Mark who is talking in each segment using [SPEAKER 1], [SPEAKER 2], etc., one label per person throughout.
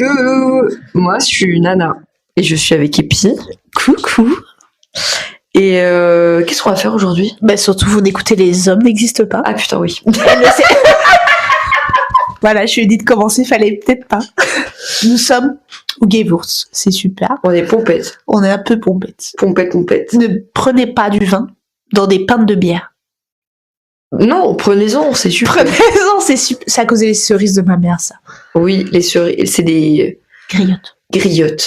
[SPEAKER 1] Coucou, moi je suis Nana et je suis avec Epi. Coucou. Et qu'est-ce qu'on va faire aujourd'hui?
[SPEAKER 2] Bah surtout vous n'écoutez Les Hommes n'existent pas.
[SPEAKER 1] Ah putain oui.
[SPEAKER 2] Voilà, je lui ai dit de commencer, fallait peut-être pas. Nous sommes au Gewürz, c'est super.
[SPEAKER 1] On est pompettes.
[SPEAKER 2] On est un peu pompettes.
[SPEAKER 1] Pompettes.
[SPEAKER 2] Ne prenez pas du vin dans des pintes de bière.
[SPEAKER 1] Non, prenez-en, c'est super.
[SPEAKER 2] Prenez-en, c'est super. C'est à cause des cerises de ma mère, ça.
[SPEAKER 1] Oui, les cerises, c'est des griottes.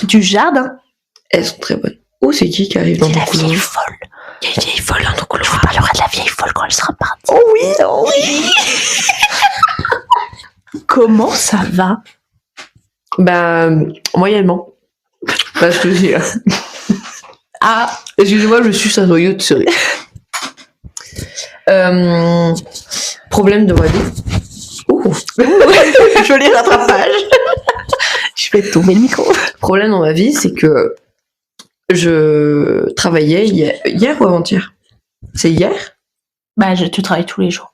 [SPEAKER 2] Du jardin.
[SPEAKER 1] Elles sont très bonnes. Oh, c'est qui arrive dans
[SPEAKER 2] C'est
[SPEAKER 1] ton
[SPEAKER 2] la
[SPEAKER 1] couloir?
[SPEAKER 2] vieille folle.
[SPEAKER 1] Il y a une vieille folle dans ton couloir.
[SPEAKER 2] Je vous parlerai de la vieille folle quand elle sera partie.
[SPEAKER 1] Oh oui.
[SPEAKER 2] Comment ça va?
[SPEAKER 1] Bah, moyennement. Parce que j'ai...
[SPEAKER 2] Ah,
[SPEAKER 1] excusez-moi, je suis un noyau de cerise. Problème de ma vie. Ouh.
[SPEAKER 2] joli rattrapage. Je vais tomber le micro.
[SPEAKER 1] Problème dans ma vie, c'est que je travaillais hier ou avant-hier? C'est hier?
[SPEAKER 2] Bah, tu travailles tous les jours.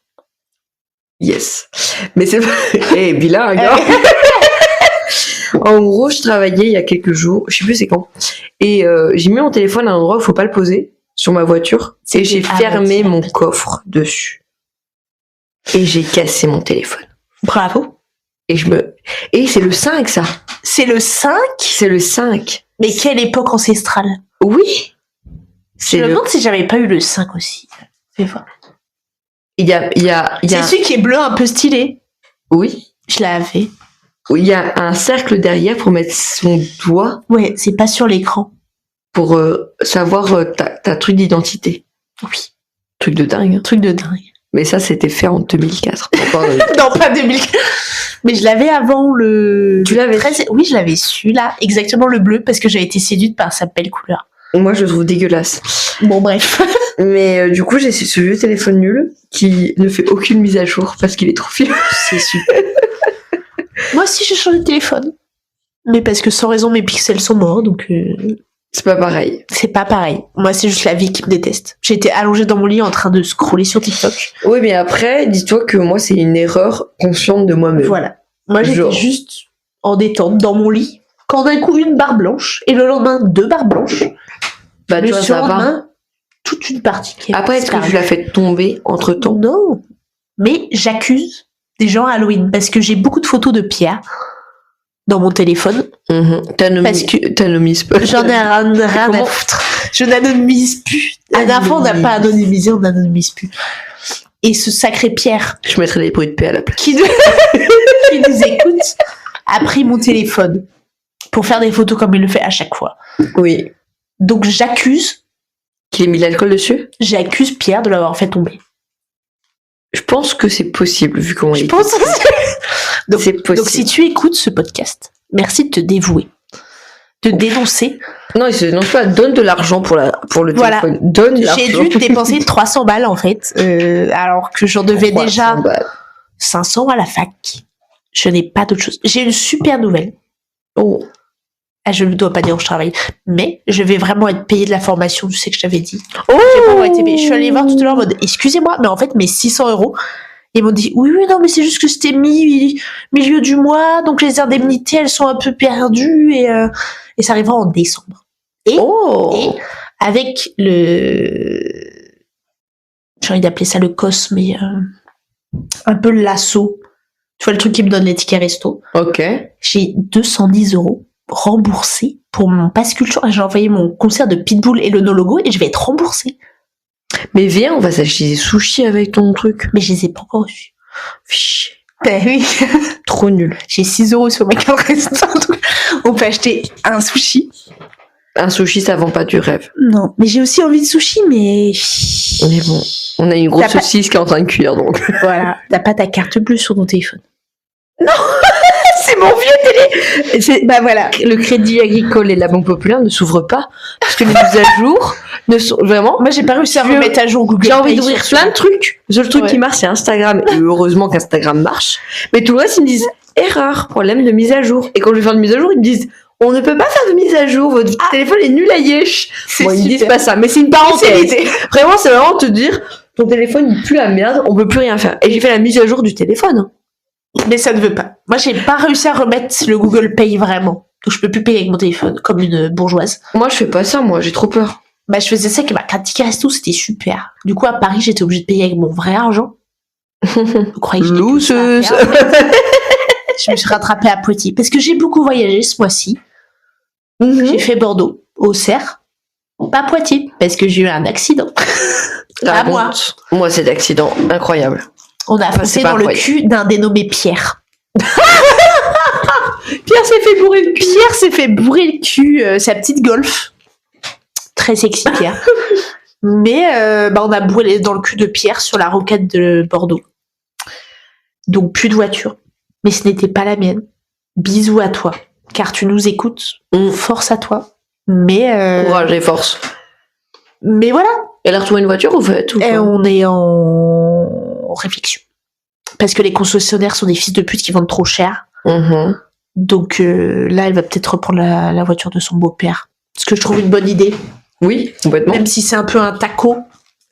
[SPEAKER 1] Yes. Mais c'est pas... Eh, bilingue, hein. En gros, je travaillais il y a quelques jours, je sais plus c'est quand, et j'ai mis mon téléphone à un endroit où il faut pas le poser, sur ma voiture, et j'ai fermé mon coffre dessus. Et j'ai cassé mon téléphone.
[SPEAKER 2] Bravo.
[SPEAKER 1] Et c'est le 5, ça.
[SPEAKER 2] C'est le 5?
[SPEAKER 1] C'est le 5.
[SPEAKER 2] Mais quelle époque ancestrale.
[SPEAKER 1] Oui.
[SPEAKER 2] Je me demande si j'avais pas eu le 5 aussi. Fais voir.
[SPEAKER 1] Il y a
[SPEAKER 2] C'est celui qui est bleu un peu stylé.
[SPEAKER 1] Oui.
[SPEAKER 2] Je l'avais.
[SPEAKER 1] Il y a un cercle derrière pour mettre son doigt.
[SPEAKER 2] Ouais, c'est pas sur l'écran.
[SPEAKER 1] Pour savoir ta truc d'identité.
[SPEAKER 2] Oui.
[SPEAKER 1] Truc de dingue. Hein.
[SPEAKER 2] Truc de dingue.
[SPEAKER 1] Mais ça, c'était fait en 2004.
[SPEAKER 2] Non, pas 2004. Mais je l'avais avant le...
[SPEAKER 1] Tu l'avais
[SPEAKER 2] 13... Oui, je l'avais su, là. Exactement le bleu, parce que j'avais été séduite par sa belle couleur.
[SPEAKER 1] Moi, je le trouve dégueulasse.
[SPEAKER 2] Bon, bref.
[SPEAKER 1] Mais du coup, j'ai ce vieux téléphone nul qui ne fait aucune mise à jour parce qu'il est trop vieux.
[SPEAKER 2] C'est super. Moi aussi, j'ai changé de téléphone. Mais parce que sans raison, mes pixels sont morts, donc...
[SPEAKER 1] C'est pas pareil.
[SPEAKER 2] C'est pas pareil. Moi, c'est juste la vie qui me déteste. J'ai été allongée dans mon lit en train de scroller sur TikTok.
[SPEAKER 1] Oui, mais après, dis-toi que moi, c'est une erreur consciente de moi-même.
[SPEAKER 2] Voilà. Moi, j'étais juste en détente dans mon lit. Quand d'un coup, une barre blanche, et le lendemain, 2 barres blanches.
[SPEAKER 1] Bah, tu vois, ça va.
[SPEAKER 2] Toute une partie qui est...
[SPEAKER 1] Après, est-ce que tu l'as fait tomber entre-temps?
[SPEAKER 2] Non. Mais j'accuse des gens à Halloween, parce que j'ai beaucoup de photos de Pierre dans mon téléphone.
[SPEAKER 1] Parce que t'anonymises pas.
[SPEAKER 2] J'en ai rien à foutre. Je n'anonymise plus. La dernière fois, on n'a pas anonymisé, on n'anonymise plus. Et ce sacré Pierre...
[SPEAKER 1] Je mettrai des bruits de paix à la place.
[SPEAKER 2] Qui nous écoute, a pris mon téléphone pour faire des photos comme il le fait à chaque fois.
[SPEAKER 1] Oui.
[SPEAKER 2] Donc j'accuse...
[SPEAKER 1] Qu'il ait mis l'alcool dessus?
[SPEAKER 2] J'accuse Pierre de l'avoir fait tomber.
[SPEAKER 1] Je pense que c'est possible, vu comment il est.
[SPEAKER 2] Je pense aussi. Donc,
[SPEAKER 1] c'est possible.
[SPEAKER 2] Donc si tu écoutes ce podcast, merci de te dévouer. De dénoncer.
[SPEAKER 1] Non, il se dénonce pas. Donne de l'argent pour le téléphone. Donne de l'argent.
[SPEAKER 2] J'ai dû dépenser 300 balles, en fait. Alors que j'en devais déjà 500 à la fac. Je n'ai pas d'autre chose. J'ai une super nouvelle.
[SPEAKER 1] Oh.
[SPEAKER 2] Ah, je ne dois pas dire où je travaille. Mais je vais vraiment être payée de la formation, tu sais que je t'avais dit.
[SPEAKER 1] Oh.
[SPEAKER 2] Je suis allée voir tout à l'heure en mode, excusez-moi, mais en fait, mes 600 €, ils m'ont dit, oui, non, mais c'est juste que c'était milieu du mois, donc les indemnités, elles sont un peu perdues, et ça arrivera en décembre. Et avec j'ai envie d'appeler ça le COS, mais un peu le lasso. Tu vois, le truc qui me donne les tickets resto.
[SPEAKER 1] Ok.
[SPEAKER 2] J'ai 210 € remboursés pour mon pass culture. J'ai envoyé mon concert de Pitbull et le No Logo et je vais être remboursée.
[SPEAKER 1] Mais viens, on va s'acheter des sushis avec ton truc.
[SPEAKER 2] Mais je les ai pas encore reçus.
[SPEAKER 1] Fiche.
[SPEAKER 2] Ben oui.
[SPEAKER 1] Trop nul.
[SPEAKER 2] J'ai 6 € sur ma carte restaurant. On peut acheter un sushi.
[SPEAKER 1] Un sushi, ça vend pas du rêve.
[SPEAKER 2] Non, mais j'ai aussi envie de sushi, mais...
[SPEAKER 1] Mais bon, on a une grosse saucisse qui est en train de cuire, donc...
[SPEAKER 2] Voilà, t'as pas ta carte bleue sur ton téléphone.
[SPEAKER 1] Non. C'est mon vieux télé.
[SPEAKER 2] Bah voilà.
[SPEAKER 1] Le Crédit Agricole et la Banque Populaire ne s'ouvrent pas parce que les mises à jour ne sont vraiment.
[SPEAKER 2] Moi, j'ai pas réussi à remettre à jour Google.
[SPEAKER 1] J'ai envie d'ouvrir plein de trucs. Le seul truc qui marche, c'est Instagram. Et heureusement qu'Instagram marche. Mais tout le reste, ils me disent erreur, problème de mise à jour. Et quand je vais faire une mise à jour, ils me disent on ne peut pas faire de mise à jour. Votre téléphone est nul à yesh. Bon, ils me disent pas ça, mais c'est une parenthèse. Vraiment, c'est vraiment te dire ton téléphone il pue la merde, on peut plus rien faire. Et j'ai fait la mise à jour du téléphone.
[SPEAKER 2] Mais ça ne veut pas. Moi, j'ai pas réussi à remettre le Google Pay vraiment. Donc, je peux plus payer avec mon téléphone, comme une bourgeoise.
[SPEAKER 1] Moi, je fais pas ça, moi, j'ai trop peur.
[SPEAKER 2] Bah, je faisais ça avec ma carte ticket resto, c'était super. Du coup, à Paris, j'étais obligée de payer avec mon vrai argent. Vous croyez que j'étais que ça à
[SPEAKER 1] Loose.
[SPEAKER 2] faire Je me suis rattrapée à Poitiers. Parce que j'ai beaucoup voyagé ce mois-ci. J'ai fait Bordeaux, Auxerre, pas Poitiers, parce que j'ai eu un accident. À moi.
[SPEAKER 1] Raconte. Moi, cet accident incroyable.
[SPEAKER 2] On a foncé
[SPEAKER 1] c'est pas
[SPEAKER 2] dans le
[SPEAKER 1] incroyable.
[SPEAKER 2] cul d'un dénommé Pierre. Pierre s'est fait bourrer le cul. Pierre s'est fait bourrer le cul, sa petite Golf. Très sexy, Pierre. Mais on a bourré dans le cul de Pierre sur la rocade de Bordeaux. Donc plus de voiture. Mais ce n'était pas la mienne. Bisous à toi, car tu nous écoutes. Force à toi. Mais
[SPEAKER 1] Courage et force.
[SPEAKER 2] mais voilà.
[SPEAKER 1] Elle a retrouvé une voiture ou fait tout
[SPEAKER 2] Et on est en réflexion. Parce que les concessionnaires sont des fils de pute qui vendent trop cher. Donc là, elle va peut-être reprendre la voiture de son beau-père. Ce que je trouve une bonne idée.
[SPEAKER 1] Oui, complètement.
[SPEAKER 2] Même si c'est un peu un taco.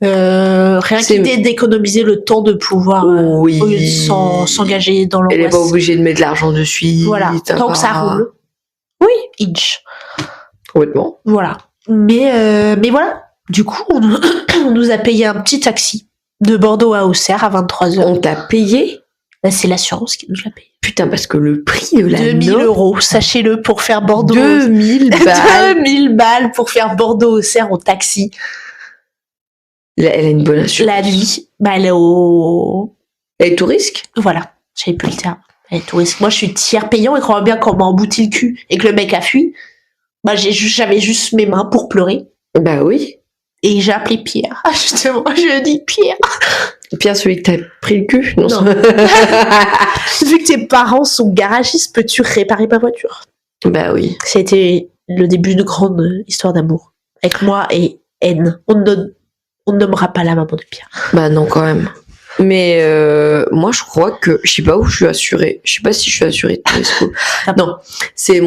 [SPEAKER 2] Rien qu'idée d'économiser le temps de pouvoir
[SPEAKER 1] Oui.
[SPEAKER 2] au lieu de s'engager dans
[SPEAKER 1] Elle est
[SPEAKER 2] l'angoisse.
[SPEAKER 1] pas obligée de mettre de l'argent dessus.
[SPEAKER 2] Voilà, tant que ça roule. Oui, inch.
[SPEAKER 1] Complètement.
[SPEAKER 2] Voilà. Mais voilà. Du coup, on nous a payé un petit taxi de Bordeaux à Auxerre à 23h.
[SPEAKER 1] On t'a payé?
[SPEAKER 2] Là, c'est l'assurance qui nous l'a payé.
[SPEAKER 1] Putain, parce que le prix de la
[SPEAKER 2] 2000 €, sachez-le, pour faire Bordeaux.
[SPEAKER 1] 2000 balles.
[SPEAKER 2] 2000 balles pour faire Bordeaux-Auxerre au taxi.
[SPEAKER 1] Elle a une bonne assurance.
[SPEAKER 2] La nuit, elle est au...
[SPEAKER 1] Elle est tout risque?
[SPEAKER 2] Voilà, j'avais plus le terme. Elle est tout risque. Moi, je suis tiers payant et crois bien qu'on m'a embouti le cul et que le mec a fui. J'avais juste mes mains pour pleurer.
[SPEAKER 1] Bah oui.
[SPEAKER 2] Et j'ai appelé Pierre. Ah, justement, je dis Pierre.
[SPEAKER 1] Pierre, celui que t'as pris le cul? Non.
[SPEAKER 2] Vu que tes parents sont garagistes, peux-tu réparer ma voiture?
[SPEAKER 1] Bah oui.
[SPEAKER 2] C'était le début d'une grande histoire d'amour. Avec moi et N. On ne nommera pas la maman de Pierre.
[SPEAKER 1] Bah non, quand même. Mais moi, je crois que... Je sais pas où je suis assurée. Je sais pas si je suis assurée de Tesco. Non, c'est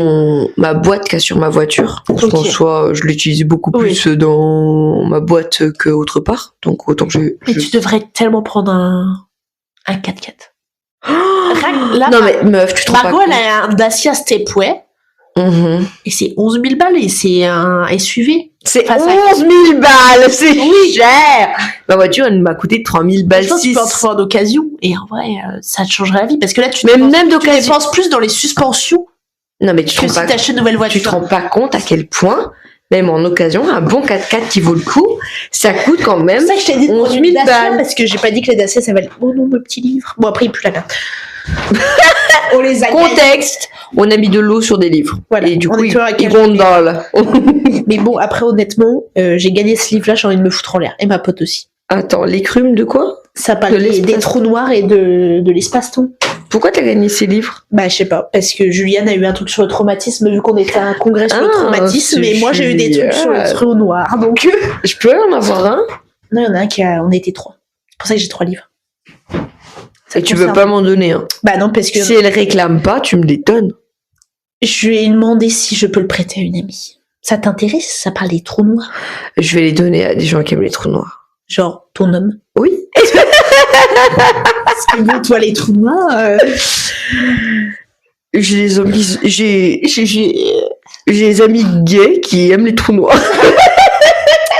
[SPEAKER 1] ma boîte qui assure ma voiture. Parce qu'en soi, je l'utilise beaucoup plus dans ma boîte qu'autre part. Donc autant que
[SPEAKER 2] Mais tu devrais tellement prendre un 4x4. Là,
[SPEAKER 1] non mais meuf, tu te rends pas
[SPEAKER 2] Margot,
[SPEAKER 1] compte.
[SPEAKER 2] elle a un Dacia Stepway. Et c'est 11 000 balles et c'est un SUV.
[SPEAKER 1] C'est
[SPEAKER 2] Enfin,
[SPEAKER 1] 11 000 balles, c'est cher. Ma voiture, elle m'a coûté 3 000 balles.
[SPEAKER 2] Je pense que tu peux en trouver en occasion. Et en vrai, ça te changerait la vie. Parce que là, tu
[SPEAKER 1] même
[SPEAKER 2] tu
[SPEAKER 1] d'occasion.
[SPEAKER 2] dépenses plus dans les suspensions
[SPEAKER 1] Non mais tu te
[SPEAKER 2] que
[SPEAKER 1] rends
[SPEAKER 2] si
[SPEAKER 1] pas
[SPEAKER 2] t'achètes une nouvelle voiture.
[SPEAKER 1] Tu te rends pas compte à quel point, même en occasion, un bon 4x4 qui vaut le coup, ça coûte quand même
[SPEAKER 2] C'est ça que je t'ai dit de
[SPEAKER 1] 11
[SPEAKER 2] prendre
[SPEAKER 1] 000
[SPEAKER 2] une Dacia,
[SPEAKER 1] balles.
[SPEAKER 2] parce que j'ai pas dit que les Dacia ça valait. Oh non, mon petit livre. Bon, après, il pue la merde. On les a
[SPEAKER 1] Contexte, on a mis de l'eau sur des livres.
[SPEAKER 2] Voilà.
[SPEAKER 1] Et du
[SPEAKER 2] On
[SPEAKER 1] coup,
[SPEAKER 2] est toujours avec
[SPEAKER 1] ils
[SPEAKER 2] un
[SPEAKER 1] gondolent.
[SPEAKER 2] Mais bon, après, honnêtement, j'ai gagné ce livre-là, j'ai envie de me foutre en l'air. Et ma pote aussi.
[SPEAKER 1] Attends, l'écrume de quoi?
[SPEAKER 2] Ça parle des trous noirs et de l'espace-temps.
[SPEAKER 1] Pourquoi t'as gagné ces livres?
[SPEAKER 2] Bah, je sais pas, parce que Juliane a eu un truc sur le traumatisme, vu qu'on était à un congrès sur le traumatisme, et moi j'ai eu des trucs sur le trou noir, donc...
[SPEAKER 1] Je peux en avoir un?
[SPEAKER 2] Non, il y en a un on était 3. C'est pour ça que j'ai 3 livres.
[SPEAKER 1] Et tu veux pas m'en donner un?
[SPEAKER 2] Bah non, parce que...
[SPEAKER 1] Si elle réclame pas, tu me les donnes.
[SPEAKER 2] Je lui ai demandé si je peux le prêter à une amie. Ça t'intéresse? Ça parle des trous noirs.
[SPEAKER 1] Je vais les donner à des gens qui aiment les trous noirs.
[SPEAKER 2] Genre, ton homme.
[SPEAKER 1] Oui.
[SPEAKER 2] Parce que bon, toi, les trous noirs...
[SPEAKER 1] J'ai des amis gays qui aiment les trous noirs.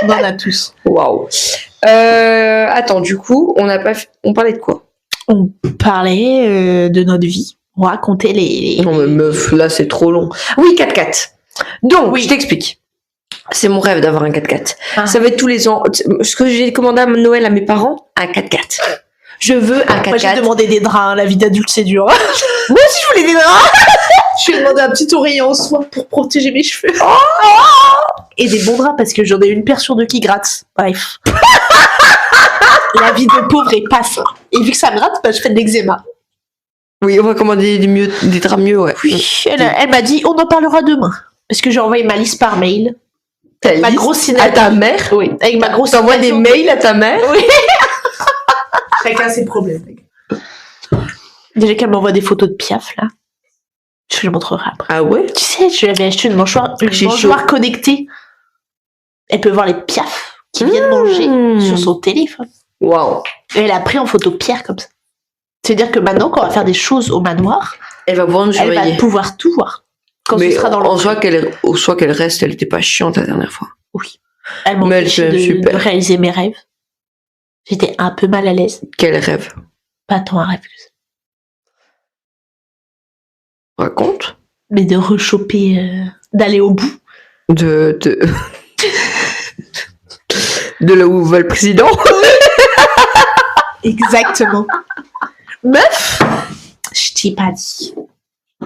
[SPEAKER 2] On en a tous.
[SPEAKER 1] Waouh. Attends, du coup, on parlait de quoi?
[SPEAKER 2] On parlait de notre vie. On racontait les...
[SPEAKER 1] Non mais meuf, là c'est trop long. Oui, 4x4. Donc,
[SPEAKER 2] Oui.
[SPEAKER 1] je t'explique. C'est mon rêve d'avoir un 4x4.
[SPEAKER 2] Ah.
[SPEAKER 1] Ça va être tous les ans. Ce que j'ai commandé à Noël à mes parents, un 4x4. Je veux un 4x4.
[SPEAKER 2] Moi, j'ai demandé des draps. Hein. La vie d'adulte, c'est dur.
[SPEAKER 1] Moi aussi, je voulais des draps.
[SPEAKER 2] Je lui ai demandé un petit oreiller en soie pour protéger mes cheveux. Et des bons draps parce que j'en ai une paire sur 2 qui gratte. Bref. La vie de pauvre est pas ça. Et vu que ça me gratte, je fais de l'eczéma.
[SPEAKER 1] Oui, on va commander des draps mieux, ouais.
[SPEAKER 2] Oui, elle m'a dit, on en parlera demain. Parce que j'ai envoyé ma liste par mail. Ma grosse
[SPEAKER 1] À
[SPEAKER 2] signature.
[SPEAKER 1] ta mère?
[SPEAKER 2] Oui, avec ma grosse
[SPEAKER 1] T'envoies des
[SPEAKER 2] signature.
[SPEAKER 1] mails à ta mère?
[SPEAKER 2] Oui. Chacun ses problèmes. Déjà qu'elle m'envoie des photos de Piaf, là. Je le montrerai après.
[SPEAKER 1] Ah ouais?
[SPEAKER 2] Tu sais, je lui avais acheté une mangeoire connectée. Elle peut voir les Piaf qui viennent manger sur son téléphone.
[SPEAKER 1] Waouh.
[SPEAKER 2] Et elle a pris en photo Pierre comme ça. C'est-à-dire que maintenant, quand on va faire des choses au manoir,
[SPEAKER 1] Elle va pouvoir nous
[SPEAKER 2] elle
[SPEAKER 1] surveiller.
[SPEAKER 2] va pouvoir tout voir. Quand
[SPEAKER 1] Mais
[SPEAKER 2] ce sera dans le
[SPEAKER 1] en soit qu'elle reste, elle était pas chiante la dernière fois.
[SPEAKER 2] Oui. Elle
[SPEAKER 1] Mais elle
[SPEAKER 2] m'empêchait
[SPEAKER 1] fait
[SPEAKER 2] de
[SPEAKER 1] super.
[SPEAKER 2] réaliser mes rêves. J'étais un peu mal à l'aise.
[SPEAKER 1] Quel rêve?
[SPEAKER 2] Pas tant un rêve que ça.
[SPEAKER 1] Raconte.
[SPEAKER 2] Mais de rechoper, d'aller au bout.
[SPEAKER 1] De là où va le président.
[SPEAKER 2] Exactement. Meuf, je t'ai pas dit.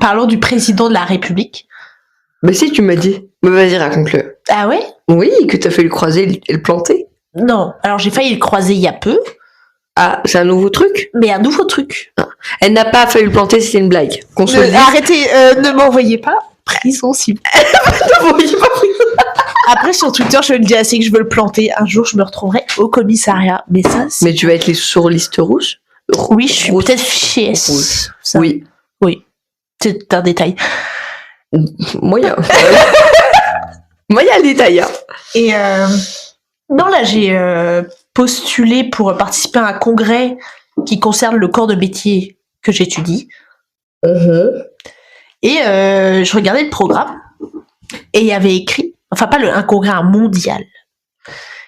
[SPEAKER 2] Parlons du président de la République.
[SPEAKER 1] Mais si, tu m'as dit. Mais vas-y, raconte-le.
[SPEAKER 2] Ah ouais?
[SPEAKER 1] Oui, que t'as fait le croiser et le planter.
[SPEAKER 2] Non. Alors j'ai failli le croiser il y a peu,
[SPEAKER 1] Ah, c'est un nouveau truc?
[SPEAKER 2] mais un nouveau truc.
[SPEAKER 1] Elle n'a pas failli le planter, c'était une blague. Qu'on se le dise.
[SPEAKER 2] Arrêtez, ne m'envoyez pas. Prison, s'il vous plaît. Après, sur Twitter, je le dis assez que je veux le planter. Un jour, je me retrouverai au commissariat. Mais ça, c'est...
[SPEAKER 1] Mais tu vas être sur liste rouge?
[SPEAKER 2] Oui, je suis
[SPEAKER 1] Rouge.
[SPEAKER 2] peut-être fichée S.
[SPEAKER 1] Rouge.
[SPEAKER 2] Ça,
[SPEAKER 1] Oui.
[SPEAKER 2] c'est un détail.
[SPEAKER 1] Moyen. Moyen détail. Hein.
[SPEAKER 2] Et non, là, j'ai postulé pour participer à un congrès qui concerne le corps de métier que j'étudie. Et je regardais le programme et il y avait écrit, enfin pas un congrès, un mondial.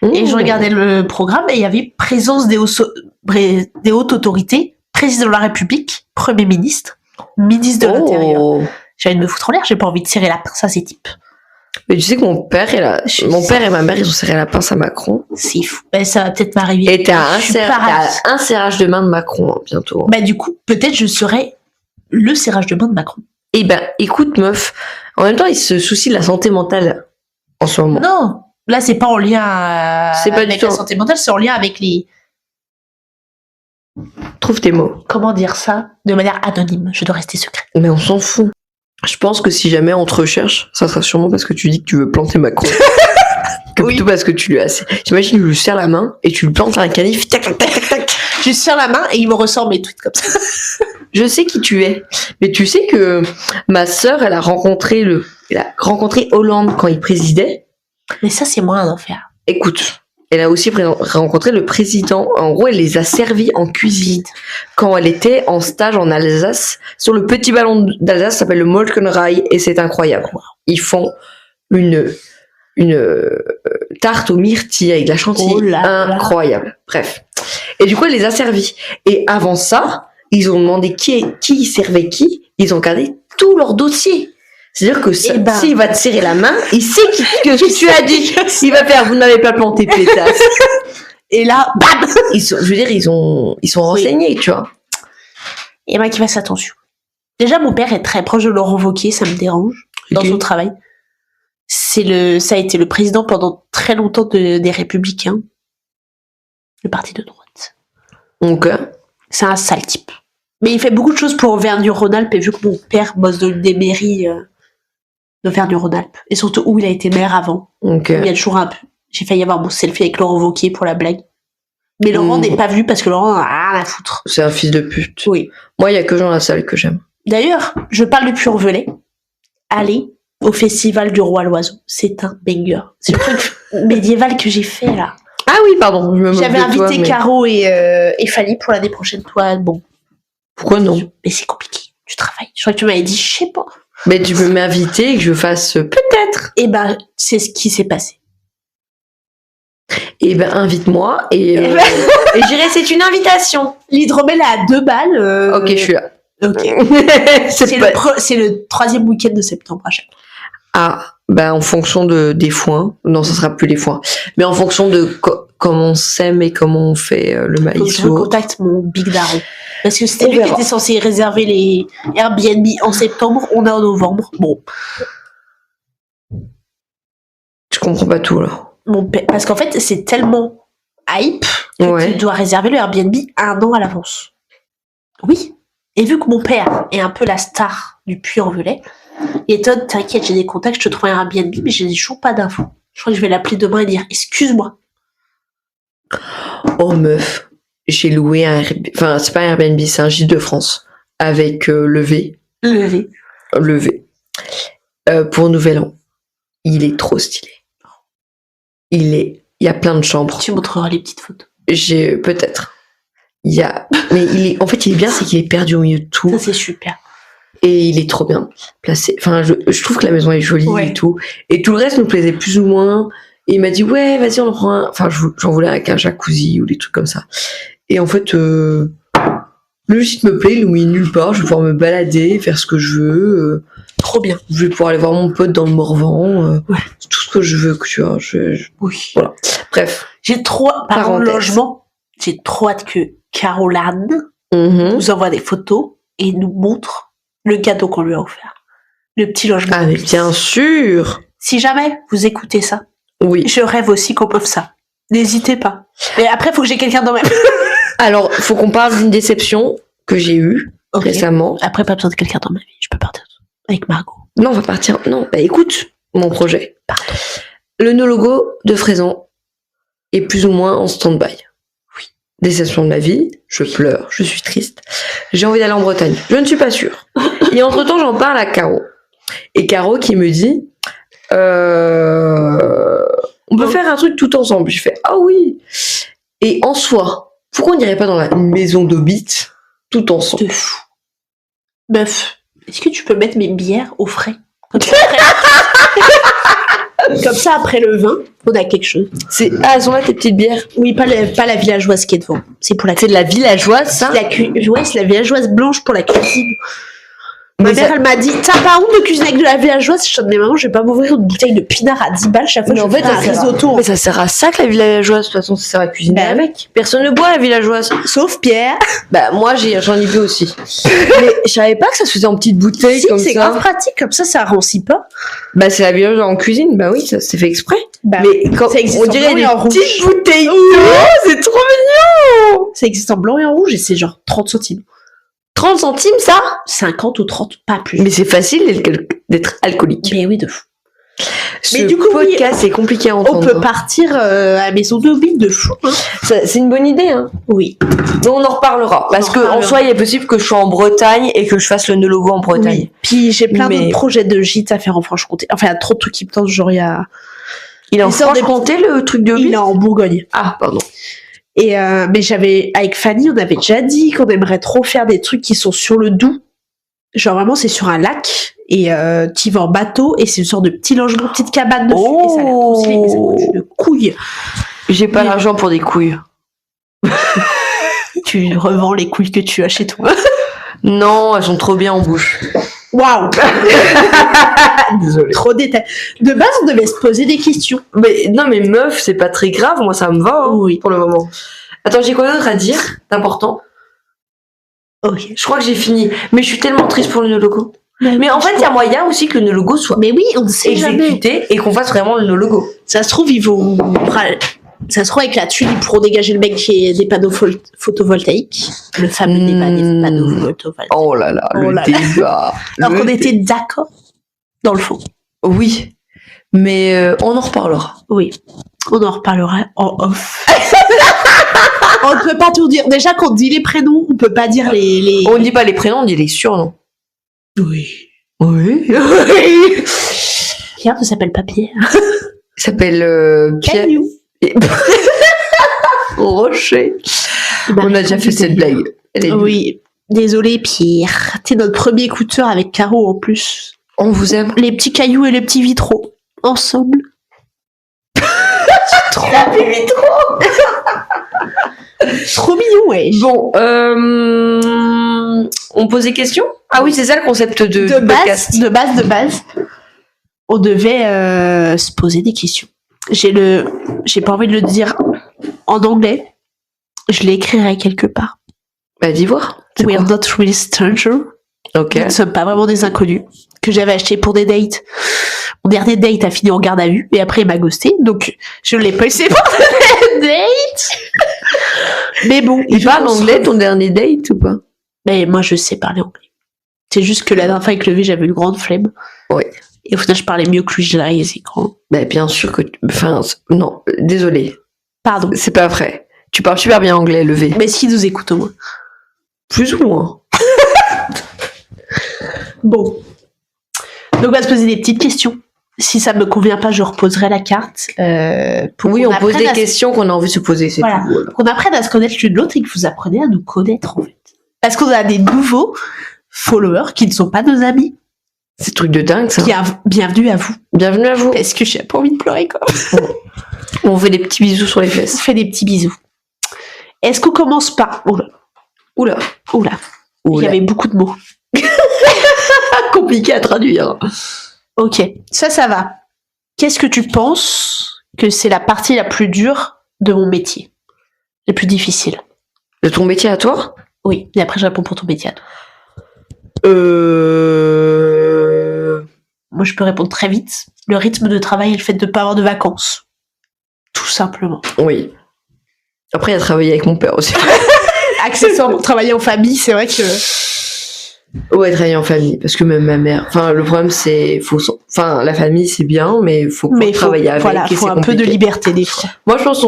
[SPEAKER 2] Et je regardais le programme et il y avait présence des hautes autorités, président de la République, Premier ministre, ministre de l'Intérieur. J'ai envie de me foutre en l'air, j'ai pas envie de serrer la pince à ces types.
[SPEAKER 1] Mais tu sais que mon père et ma mère, ils ont serré la pince à Macron.
[SPEAKER 2] C'est fou. Ben, ça va peut-être m'arriver.
[SPEAKER 1] Et t'as
[SPEAKER 2] Je suis pas ravie.
[SPEAKER 1] un serrage de main de Macron hein, bientôt.
[SPEAKER 2] Bah, du coup, peut-être je serai le serrage de main de Macron.
[SPEAKER 1] Eh ben, écoute, meuf, en même temps, il se soucie de la santé mentale en ce moment.
[SPEAKER 2] Non, là, c'est pas en lien
[SPEAKER 1] C'est pas
[SPEAKER 2] avec
[SPEAKER 1] du tout.
[SPEAKER 2] la santé mentale, c'est en lien avec les...
[SPEAKER 1] Trouve tes mots.
[SPEAKER 2] Comment dire ça? De manière anonyme, je dois rester secret.
[SPEAKER 1] Mais on s'en fout. Je pense que si jamais on te recherche, ça sera sûrement parce que tu dis que tu veux planter Macron. Que
[SPEAKER 2] Oui.
[SPEAKER 1] plutôt parce que tu lui as... J'imagine, tu lui serres la main et tu lui plantes un canif, tac, tac, tac, tac.
[SPEAKER 2] Je serre la main et il me ressort mes tweets comme ça.
[SPEAKER 1] Je sais qui tu es. Mais tu sais que ma sœur, elle a rencontré Hollande quand il présidait.
[SPEAKER 2] Mais ça, c'est moins un enfer.
[SPEAKER 1] Écoute, elle a aussi rencontré le président. En gros, elle les a servis en cuisine quand elle était en stage en Alsace. Sur le petit ballon d'Alsace, ça s'appelle le Molkenrail et c'est incroyable. Ils font une tarte aux myrtilles avec de la chantilly.
[SPEAKER 2] Oh là là.
[SPEAKER 1] Incroyable. Bref. Et du coup, elle les a servis. Et avant ça, ils ont demandé qui servait qui. Ils ont gardé tout leur dossier. C'est-à-dire que s'il va te serrer la main, il sait que tu as dit. Il va faire, vous n'avez pas planté pétasse.
[SPEAKER 2] Et là, bam!
[SPEAKER 1] Ils sont renseignés, tu vois.
[SPEAKER 2] Et ben, qu'il fasse attention. Déjà, mon père est très proche de Laurent Wauquiez, ça me dérange, dans
[SPEAKER 1] Ok.
[SPEAKER 2] son travail. Ça a été le président pendant très longtemps des Républicains. Le parti de droite.
[SPEAKER 1] Donc,
[SPEAKER 2] C'est un sale type. Mais il fait beaucoup de choses pour Auvergne-Rhône-Alpes, et vu que mon père bosse dans une des mairies d'Auvergne-Rhône-Alpes, et surtout où il a été maire avant,
[SPEAKER 1] donc,
[SPEAKER 2] il y a toujours un peu... J'ai failli avoir mon selfie avec Laurent Wauquiez pour la blague. Mais Laurent n'est pas venu parce que Laurent a rien à foutre.
[SPEAKER 1] c'est un fils de pute.
[SPEAKER 2] Oui.
[SPEAKER 1] Moi, il y a que Jean Lassalle que j'aime.
[SPEAKER 2] D'ailleurs, je parle depuis Puy-en-Velay. Allez au festival du Roi l'Oiseau. C'est un banger. C'est le truc médiéval que j'ai fait là.
[SPEAKER 1] Ah oui, pardon. Je me moque
[SPEAKER 2] J'avais
[SPEAKER 1] de toi,
[SPEAKER 2] invité
[SPEAKER 1] mais
[SPEAKER 2] Caro et Fanny pour l'année prochaine. Toi, bon.
[SPEAKER 1] pourquoi non?
[SPEAKER 2] Mais c'est compliqué. Tu travailles. Je crois que tu m'avais dit, je sais pas.
[SPEAKER 1] Mais tu peux m'inviter et que je fasse peut-être.
[SPEAKER 2] Et ben, c'est ce qui s'est passé.
[SPEAKER 1] Eh ben, invite-moi et j'irai. C'est une invitation.
[SPEAKER 2] L'hydromel est à 2 balles.
[SPEAKER 1] Ok, je suis là.
[SPEAKER 2] Ok.
[SPEAKER 1] c'est pas...
[SPEAKER 2] C'est le 3e week-end de septembre à chaque fois.
[SPEAKER 1] Ah, ben en fonction des foins. Non, ça sera plus les foins. Mais en fonction de comment on sème et comment on fait le
[SPEAKER 2] Faut que
[SPEAKER 1] maïs.
[SPEAKER 2] je recontacte mon Big Daron. Parce que c'était
[SPEAKER 1] On
[SPEAKER 2] lui qui
[SPEAKER 1] verra.
[SPEAKER 2] était censé réserver les Airbnb en septembre. On est en novembre. Bon.
[SPEAKER 1] Je comprends pas tout là.
[SPEAKER 2] Parce qu'en fait, c'est tellement hype que
[SPEAKER 1] Ouais.
[SPEAKER 2] tu dois réserver le Airbnb 1 an à l'avance. Oui. Et vu que mon père est un peu la star du Puy-en-Velay, il est Todd, t'inquiète, j'ai des contacts, je te trouve un Airbnb, mais j'ai toujours pas d'infos. Je crois que je vais l'appeler demain et dire excuse-moi.
[SPEAKER 1] Oh meuf, j'ai loué un... Enfin, c'est pas un Airbnb, c'est un Gîte de France. Avec levé.
[SPEAKER 2] Levé.
[SPEAKER 1] Pour Nouvel An. Il est trop stylé. Il y a plein de chambres.
[SPEAKER 2] Tu montreras les petites photos.
[SPEAKER 1] Peut-être. Mais en fait, il est bien, c'est qu'il est perdu au milieu de tout.
[SPEAKER 2] Ça, c'est super.
[SPEAKER 1] Et il est trop bien placé. Enfin, je trouve que la maison est jolie et tout. Et tout le reste nous plaisait plus ou moins. Et il m'a dit, ouais, vas-y, on en prend un. Enfin, j'en voulais avec un jacuzzi ou des trucs comme ça. Et en fait, le site me plaît, il est nulle part. Je vais pouvoir me balader, faire ce que je veux.
[SPEAKER 2] Trop bien.
[SPEAKER 1] Je vais pouvoir aller voir mon pote dans le Morvan.
[SPEAKER 2] Ouais.
[SPEAKER 1] Tout ce que je veux, tu vois.
[SPEAKER 2] Oui.
[SPEAKER 1] Voilà. Bref.
[SPEAKER 2] J'ai trop, par logement, j'ai trop hâte que Caroline nous envoie des photos et nous montre le cadeau qu'on lui a offert. Le petit logement.
[SPEAKER 1] Ah, mais bien sûr.
[SPEAKER 2] Si jamais vous écoutez ça,
[SPEAKER 1] oui.
[SPEAKER 2] Je rêve aussi qu'on peut ça. N'hésitez pas. Mais après, faut que j'ai quelqu'un dans ma...
[SPEAKER 1] Alors, faut qu'on parle d'une déception que j'ai eue récemment.
[SPEAKER 2] Après, pas besoin de quelqu'un dans ma vie. Je peux partir avec Margot.
[SPEAKER 1] Non, on va partir. Non, bah écoute mon projet.
[SPEAKER 2] Pardon.
[SPEAKER 1] Le no-logo de Fraisan est plus ou moins en stand-by. Oui. Déception de ma vie. Je pleure. Je suis triste. J'ai envie d'aller en Bretagne. Je ne suis pas sûre. Et entre-temps, j'en parle à Caro. Et Caro qui me dit... on peut faire un truc tout ensemble. Je fais ah oui. Et en soi, pourquoi on n'irait pas dans la maison d'Hobbit tout ensemble?
[SPEAKER 2] De fou. Meuf, est-ce que tu peux mettre mes bières au frais? Comme ça, après le vin, on a quelque chose.
[SPEAKER 1] Elles sont là tes petites bières?
[SPEAKER 2] Oui, pas la villageoise qui est devant. C'est pour la.
[SPEAKER 1] C'est de la villageoise, ça?
[SPEAKER 2] Ouais, c'est la villageoise blanche pour la cuisine. Ma mère, elle m'a dit, t'as pas honte de cuisiner avec de la villageoise? Je dis, mais maman, je vais pas m'ouvrir une bouteille de pinard à 10 balles chaque fois que je fais un risotto.
[SPEAKER 1] Mais ça sert à ça que la villageoise, de toute façon, ça sert à cuisiner avec. Personne ne boit la villageoise.
[SPEAKER 2] Sauf Pierre.
[SPEAKER 1] Bah, moi, j'en ai bu aussi. Mais je savais pas que ça se faisait en petites bouteilles comme ça.
[SPEAKER 2] C'est grave pratique, comme ça rancit pas.
[SPEAKER 1] Bah, c'est la villageoise en cuisine, bah oui, ça c'est fait exprès.
[SPEAKER 2] Bah,
[SPEAKER 1] mais quand
[SPEAKER 2] ça existe
[SPEAKER 1] on dirait des petites bouteilles.
[SPEAKER 2] Oh,
[SPEAKER 1] c'est trop mignon!
[SPEAKER 2] Ça existe en blanc et en rouge et c'est genre 30 centimes.
[SPEAKER 1] 30 centimes, ça?
[SPEAKER 2] 50 ou 30, pas plus.
[SPEAKER 1] Mais c'est facile d'être alcoolique.
[SPEAKER 2] Mais oui, de fou.
[SPEAKER 1] Mais du coup, podcast, c'est compliqué à entendre.
[SPEAKER 2] On peut partir à la maison d'Hobbit de fou. Hein.
[SPEAKER 1] C'est une bonne idée, hein.
[SPEAKER 2] Oui.
[SPEAKER 1] Mais on en reparlera. Parce qu'en soi, il est possible que je sois en Bretagne et que je fasse le no-logo en Bretagne.
[SPEAKER 2] Oui. Puis j'ai plein d'autres projets de gîtes à faire en Franche-Comté. Enfin, il y a trop de trucs qui me tentent. Genre, il
[SPEAKER 1] est en Franche-Comté, le truc de Hobbit?
[SPEAKER 2] Il est en Bourgogne.
[SPEAKER 1] Ah, pardon.
[SPEAKER 2] Et mais avec Fanny, on avait déjà dit qu'on aimerait trop faire des trucs qui sont sur le Doubs. Genre vraiment, c'est sur un lac et tu vas en bateau et c'est une sorte de petit logement, petite cabane dessus. Et ça a l'air trop stylé, et ça coûte une couille.
[SPEAKER 1] J'ai pas l'argent pour des couilles.
[SPEAKER 2] Tu revends les couilles que tu as chez toi.
[SPEAKER 1] Non, elles sont trop bien en bouche.
[SPEAKER 2] Waouh.
[SPEAKER 1] Désolée.
[SPEAKER 2] Trop détail. De base, on devait se poser des questions.
[SPEAKER 1] Mais non, mais meuf, c'est pas très grave. Moi, ça me va. Hein,
[SPEAKER 2] oui.
[SPEAKER 1] Pour le moment. Attends, j'ai quoi d'autre à dire d'important?
[SPEAKER 2] Ok.
[SPEAKER 1] Je crois que j'ai fini. Mais je suis tellement triste pour le no-logo. Mais en fait, il y a moyen aussi que le no-logo soit
[SPEAKER 2] mais oui, on ne sait
[SPEAKER 1] exécuté
[SPEAKER 2] jamais.
[SPEAKER 1] Et qu'on fasse vraiment le no-logo.
[SPEAKER 2] Ça se trouve, ça se trouve, avec la thune, ils pourront dégager le mec qui est des panneaux photovoltaïques. Le fameux débat des panneaux photovoltaïques.
[SPEAKER 1] Oh là là, le débat.
[SPEAKER 2] Alors qu'on était d'accord dans le fond.
[SPEAKER 1] Oui, mais on en reparlera.
[SPEAKER 2] Oui, on en reparlera en off. On ne peut pas tout dire. Déjà, quand on dit les prénoms, on peut pas dire les...
[SPEAKER 1] On ne dit pas les prénoms, on dit les surnoms.
[SPEAKER 2] Oui.
[SPEAKER 1] Oui.
[SPEAKER 2] Pierre ne s'appelle pas Pierre.
[SPEAKER 1] Il s'appelle Pierre.
[SPEAKER 2] Caillou.
[SPEAKER 1] Rocher. On a déjà fait cette blague.
[SPEAKER 2] Oui. Désolé Pierre. T'es notre premier écouteur avec Caro en plus.
[SPEAKER 1] On vous aime.
[SPEAKER 2] Les petits cailloux et les petits vitraux. Ensemble.
[SPEAKER 1] Trop vitraux.
[SPEAKER 2] Trop mignon, ouais.
[SPEAKER 1] Bon, on pose des questions? Ah oui, c'est ça le concept de podcast.
[SPEAKER 2] De base. On devait se poser des questions. J'ai pas envie de le dire en anglais. Je l'écrirai quelque part.
[SPEAKER 1] Bah, dis voir.
[SPEAKER 2] We are not really strangers.
[SPEAKER 1] Ok.
[SPEAKER 2] Nous ne sommes pas vraiment des inconnus. Que j'avais acheté pour des dates. Mon dernier date a fini en garde à vue et après il m'a ghosté. Donc, je l'ai pas essayé pour des dates. Mais bon.
[SPEAKER 1] Il parle anglais ton dernier date ou pas?
[SPEAKER 2] Mais moi, je sais parler anglais. C'est juste que la dernière fois avec le V, j'avais une grande flemme.
[SPEAKER 1] Oui.
[SPEAKER 2] Et au final, je parlais mieux que lui, je l'ai c'est grand.
[SPEAKER 1] Bah, bien sûr que... Enfin, non, désolé.
[SPEAKER 2] Pardon.
[SPEAKER 1] C'est pas vrai. Tu parles super bien anglais, le V.
[SPEAKER 2] Mais s'il nous écoute au moins.
[SPEAKER 1] Plus ou moins.
[SPEAKER 2] Bon. Donc, on va se poser des petites questions. Si ça me convient pas, je reposerai la carte. Pour
[SPEAKER 1] Oui,
[SPEAKER 2] qu'on
[SPEAKER 1] on pose
[SPEAKER 2] apprenne
[SPEAKER 1] des
[SPEAKER 2] à se-
[SPEAKER 1] questions qu'on a envie de se poser, c'est
[SPEAKER 2] Voilà.
[SPEAKER 1] tout. Voilà.
[SPEAKER 2] qu'on apprenne à se connaître l'une l'autre et que vous appreniez à nous connaître, en fait. Parce qu'on a des nouveaux followers qui ne sont pas nos amis.
[SPEAKER 1] C'est truc de dingue, ça.
[SPEAKER 2] Bienvenue à vous.
[SPEAKER 1] Bienvenue à vous.
[SPEAKER 2] Est-ce que j'ai pas envie de pleurer, quoi?
[SPEAKER 1] On fait des petits bisous sur les
[SPEAKER 2] On
[SPEAKER 1] fesses.
[SPEAKER 2] fait des petits bisous. Est-ce qu'on commence par... Oula.
[SPEAKER 1] Oula.
[SPEAKER 2] Il y avait beaucoup de mots.
[SPEAKER 1] Compliqué à traduire.
[SPEAKER 2] Ok, ça va. Qu'est-ce que tu penses que c'est la partie la plus dure de mon métier? La plus difficile?
[SPEAKER 1] De ton métier à toi?
[SPEAKER 2] Oui, et après je réponds pour ton métier à toi. Moi je peux répondre très vite. Le rythme de travail et le fait de ne pas avoir de vacances. Tout simplement.
[SPEAKER 1] Oui. Après, il y a travaillé avec mon père aussi.
[SPEAKER 2] Accessoirement, travailler en famille, c'est vrai que...
[SPEAKER 1] Ouais, travailler en famille, parce que même ma mère. Enfin, le problème, c'est, enfin, la famille, c'est bien, mais faut travailler avec.
[SPEAKER 2] Voilà,
[SPEAKER 1] et
[SPEAKER 2] faut
[SPEAKER 1] c'est
[SPEAKER 2] un peu de
[SPEAKER 1] compliqué.
[SPEAKER 2] liberté des fois.
[SPEAKER 1] Moi, je pense que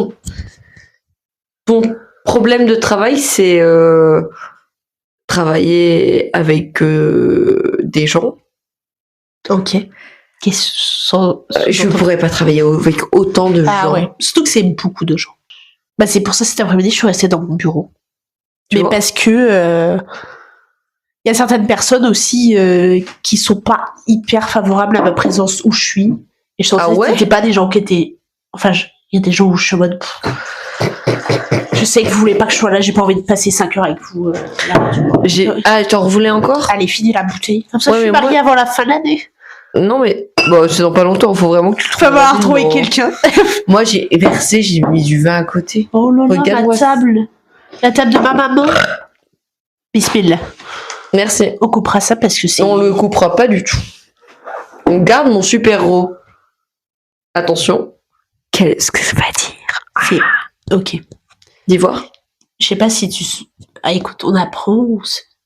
[SPEAKER 1] ton problème de travail, c'est travailler avec des gens.
[SPEAKER 2] Ok.
[SPEAKER 1] Je pourrais pas travailler avec autant de
[SPEAKER 2] Ah
[SPEAKER 1] gens.
[SPEAKER 2] ouais, surtout que c'est beaucoup de gens. Bah c'est pour ça cet après-midi je suis restée dans mon bureau.
[SPEAKER 1] Tu vois.
[SPEAKER 2] Parce que y a certaines personnes aussi qui sont pas hyper favorables à ma présence où je suis. Et je sentais
[SPEAKER 1] Ah ouais
[SPEAKER 2] que c'était pas des gens qui étaient... Enfin, il y a des gens où je suis en mode... Je sais que vous voulez pas que je sois là, j'ai pas envie de passer 5 heures avec vous. Là.
[SPEAKER 1] T'en voulais encore?
[SPEAKER 2] Allez, finis la bouteille. Comme ça,
[SPEAKER 1] Ouais,
[SPEAKER 2] je suis
[SPEAKER 1] mais
[SPEAKER 2] mariée avant la fin de l'année.
[SPEAKER 1] Non, mais bon, c'est dans pas longtemps, faut vraiment que tu
[SPEAKER 2] Tu vas falloir
[SPEAKER 1] trouves
[SPEAKER 2] trouver
[SPEAKER 1] dans-
[SPEAKER 2] quelqu'un.
[SPEAKER 1] Moi, j'ai versé, j'ai mis du vin à côté.
[SPEAKER 2] Oh là là,
[SPEAKER 1] Regarde-moi
[SPEAKER 2] la
[SPEAKER 1] ça.
[SPEAKER 2] table. La table de ma maman. Bismillah.
[SPEAKER 1] Merci.
[SPEAKER 2] On coupera ça parce que c'est...
[SPEAKER 1] On le coupera pas du tout. On garde mon super raw. Attention. Qu'est-ce que ça va dire?
[SPEAKER 2] C'est... Ok.
[SPEAKER 1] Dis voir.
[SPEAKER 2] Je sais pas si tu... Ah écoute, on apprend.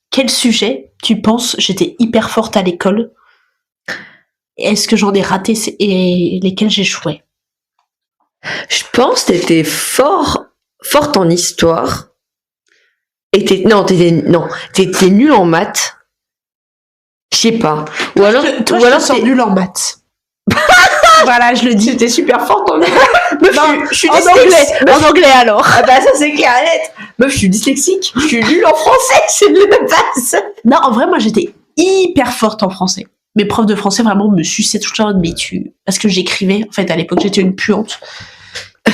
[SPEAKER 2] Quel sujet tu penses j'étais hyper forte à l'école? Est-ce que j'en ai raté et lesquels j'échouais?
[SPEAKER 1] Je pense que t'étais forte en histoire. Et t'étais nul en maths. Je sais pas. Ou alors,
[SPEAKER 2] Toi,
[SPEAKER 1] ou
[SPEAKER 2] je
[SPEAKER 1] alors
[SPEAKER 2] te sens nulle en maths. Voilà, je le dis.
[SPEAKER 1] T'étais super forte en maths.
[SPEAKER 2] Non,
[SPEAKER 1] je suis
[SPEAKER 2] en
[SPEAKER 1] dyslexique.
[SPEAKER 2] anglais. En anglais alors.
[SPEAKER 1] Ah bah ça c'est clair et net. Meuf, je suis dyslexique. Je suis nulle en français. C'est le base.
[SPEAKER 2] Non, en vrai, moi, j'étais hyper forte en français. Mes profs de français vraiment me suçaient tout le temps, mais parce que j'écrivais. En fait, à l'époque, j'étais une puante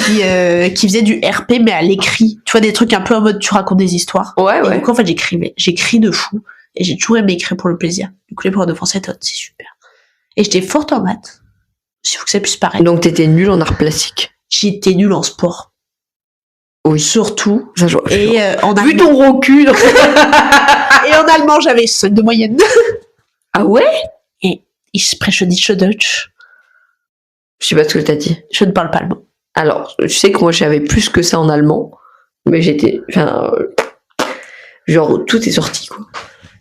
[SPEAKER 2] qui faisait du RP, mais à l'écrit. Tu vois, des trucs un peu en mode tu racontes des histoires.
[SPEAKER 1] Ouais,
[SPEAKER 2] Et
[SPEAKER 1] ouais.
[SPEAKER 2] du coup, en fait, j'écrivais. J'écris de fou. Et j'ai toujours aimé écrire pour le plaisir. Du coup, les profs de français, c'est super. Et j'étais forte en maths. S'il faut que ça puisse paraître.
[SPEAKER 1] Donc t'étais nulle en art plastique.
[SPEAKER 2] J'étais nulle en sport.
[SPEAKER 1] Oui.
[SPEAKER 2] Surtout.
[SPEAKER 1] Ça, je vois.
[SPEAKER 2] Et en
[SPEAKER 1] Vu
[SPEAKER 2] allemand.
[SPEAKER 1] ton gros cul.
[SPEAKER 2] Et en allemand, j'avais 5 de moyenne.
[SPEAKER 1] Ah ouais?
[SPEAKER 2] Ich spreche nicht Deutsch.
[SPEAKER 1] Je sais pas ce que t'as dit.
[SPEAKER 2] Je ne parle pas allemand.
[SPEAKER 1] Alors, je sais que moi j'avais plus que ça en allemand, mais genre tout est sorti quoi.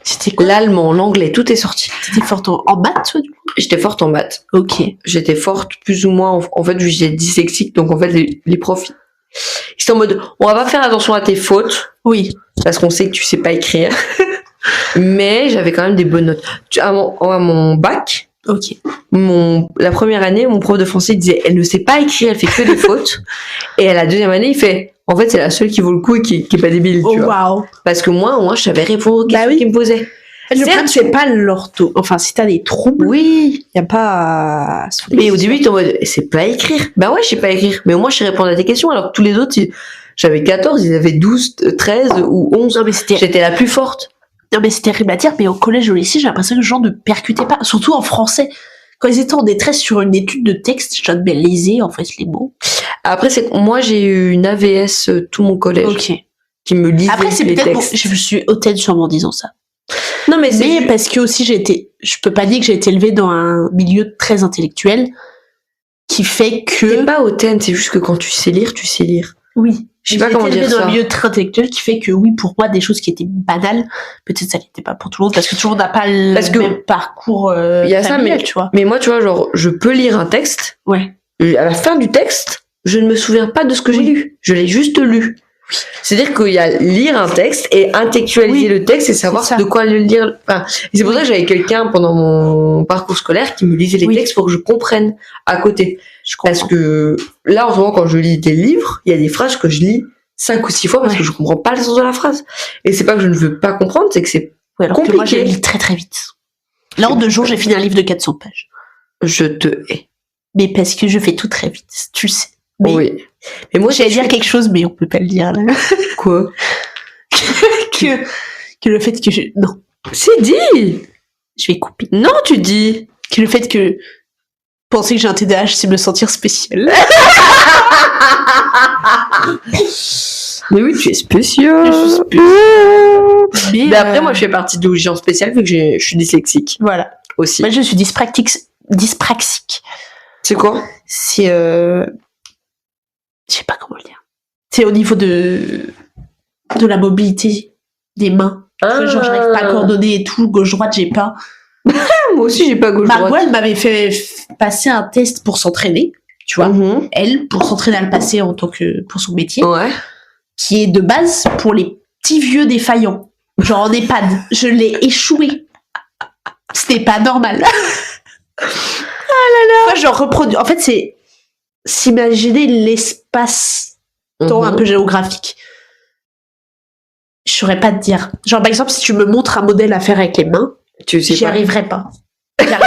[SPEAKER 2] C'était quoi?
[SPEAKER 1] L'allemand, l'anglais, tout est sorti.
[SPEAKER 2] T'étais forte en maths, toi, du coup?
[SPEAKER 1] J'étais forte en maths.
[SPEAKER 2] Ok.
[SPEAKER 1] J'étais forte plus ou moins. En fait, j'étais dyslexique, donc en fait les profs, ils étaient en mode, on va pas faire attention à tes fautes
[SPEAKER 2] Oui.
[SPEAKER 1] parce qu'on sait que tu sais pas écrire. Mais j'avais quand même des bonnes notes. À mon bac,
[SPEAKER 2] Ok.
[SPEAKER 1] la première année, mon prof de français disait, elle ne sait pas écrire, elle fait que des fautes. Et à la deuxième année, il fait, en fait, c'est la seule qui vaut le coup et qui est pas débile,
[SPEAKER 2] Oh,
[SPEAKER 1] tu vois.
[SPEAKER 2] waouh.
[SPEAKER 1] Parce que moi, je savais répondre aux questions qu'il me posait.
[SPEAKER 2] Le problème, c'est pas l'ortho. Enfin, si t'as des troubles,
[SPEAKER 1] Oui.
[SPEAKER 2] y a pas...
[SPEAKER 1] Mais au début, t'es en mode, c'est pas écrire. Bah ouais, je sais pas écrire. Mais au moins, je sais répondre à tes questions. Alors que tous les autres, j'avais 14, ils avaient 12, 13 ou 11.
[SPEAKER 2] Non, mais c'était...
[SPEAKER 1] J'étais la plus forte.
[SPEAKER 2] Non, mais c'est terrible à dire, mais au collège ou au lycée, j'ai l'impression que les gens ne percutaient pas. Surtout en français. Quand ils étaient en détresse sur une étude de texte, je me lisais, en fait, les mots.
[SPEAKER 1] Après, moi, j'ai eu une AVS tout mon collège
[SPEAKER 2] Ok.
[SPEAKER 1] qui me lisait
[SPEAKER 2] Après, c'est
[SPEAKER 1] les
[SPEAKER 2] peut-être bon,
[SPEAKER 1] textes.
[SPEAKER 2] je me suis hautaine sûrement en disant ça.
[SPEAKER 1] Non, mais
[SPEAKER 2] Mais parce que aussi je peux pas dire que j'ai été élevée dans un milieu très intellectuel qui fait
[SPEAKER 1] t'es
[SPEAKER 2] que...
[SPEAKER 1] pas hautaine, c'est juste que quand tu sais lire, tu sais lire.
[SPEAKER 2] Oui.
[SPEAKER 1] Je sais pas
[SPEAKER 2] J'ai
[SPEAKER 1] comment
[SPEAKER 2] été élevée
[SPEAKER 1] dire
[SPEAKER 2] dans
[SPEAKER 1] ça.
[SPEAKER 2] un milieu très intellectuel qui fait que oui, pour moi, des choses qui étaient banales, peut-être ça n'était pas pour tout le monde parce que tout le monde n'a pas
[SPEAKER 1] Parce
[SPEAKER 2] le
[SPEAKER 1] que
[SPEAKER 2] même parcours
[SPEAKER 1] il y a ça,
[SPEAKER 2] familial,
[SPEAKER 1] mais-
[SPEAKER 2] tu vois.
[SPEAKER 1] Mais moi, tu vois, genre, je peux lire un texte.
[SPEAKER 2] Ouais.
[SPEAKER 1] À la fin du texte, je ne me souviens pas de ce que j'ai
[SPEAKER 2] Oui.
[SPEAKER 1] lu. Je l'ai juste lu. C'est-à-dire qu'il y a lire un texte et intellectualiser le texte et savoir
[SPEAKER 2] C'est ça.
[SPEAKER 1] de quoi le lire. Enfin, et c'est pour ça que j'avais quelqu'un pendant mon parcours scolaire qui me lisait les textes pour que je comprenne à côté. Parce que là, en ce moment, quand je lis des livres, il y a des phrases que je lis 5 ou 6 fois parce que je comprends pas le sens de la phrase. Et c'est pas que je ne veux pas comprendre, c'est que c'est
[SPEAKER 2] alors
[SPEAKER 1] compliqué.
[SPEAKER 2] que moi, je lis très très vite. Là, en 2 jours, j'ai fini un livre de 400 pages.
[SPEAKER 1] Je te hais.
[SPEAKER 2] Mais parce que je fais tout très vite, tu sais. Mais
[SPEAKER 1] oui. Mais moi,
[SPEAKER 2] j'allais dire quelque chose, mais on peut pas le dire là.
[SPEAKER 1] Quoi?
[SPEAKER 2] que le fait que non.
[SPEAKER 1] C'est dit.
[SPEAKER 2] Je vais couper.
[SPEAKER 1] Non, tu dis.
[SPEAKER 2] Que le fait que penser que j'ai un TDAH, c'est me sentir spécial.
[SPEAKER 1] Mais oui, tu es spécial.
[SPEAKER 2] Je suis spécial.
[SPEAKER 1] Mais après, moi, je fais partie de gens spéciales vu que je suis dyslexique.
[SPEAKER 2] Voilà.
[SPEAKER 1] Aussi.
[SPEAKER 2] Moi, je suis dyspraxique.
[SPEAKER 1] C'est quoi?
[SPEAKER 2] C'est je sais pas comment le dire. C'est au niveau de la mobilité des mains.
[SPEAKER 1] Ah.
[SPEAKER 2] Genre, j'arrive pas à coordonner et tout, gauche-droite, j'ai pas.
[SPEAKER 1] Moi aussi, j'ai pas gauche-droite.
[SPEAKER 2] Margot, elle m'avait fait passer un test pour s'entraîner, tu vois.
[SPEAKER 1] Mm-hmm.
[SPEAKER 2] Elle, pour s'entraîner à le passer en tant que pour son métier,
[SPEAKER 1] qui
[SPEAKER 2] est de base pour les petits vieux défaillants. Genre en EHPAD. Je l'ai échoué. C'était pas normal. Ah là là. Moi, je reproduis. En fait, c'est s'imaginer l'espace-temps un peu géographique. Je saurais pas te dire. Genre, par exemple, si tu me montres un modèle à faire avec les mains, j'y arriverai pas. J'y arrive.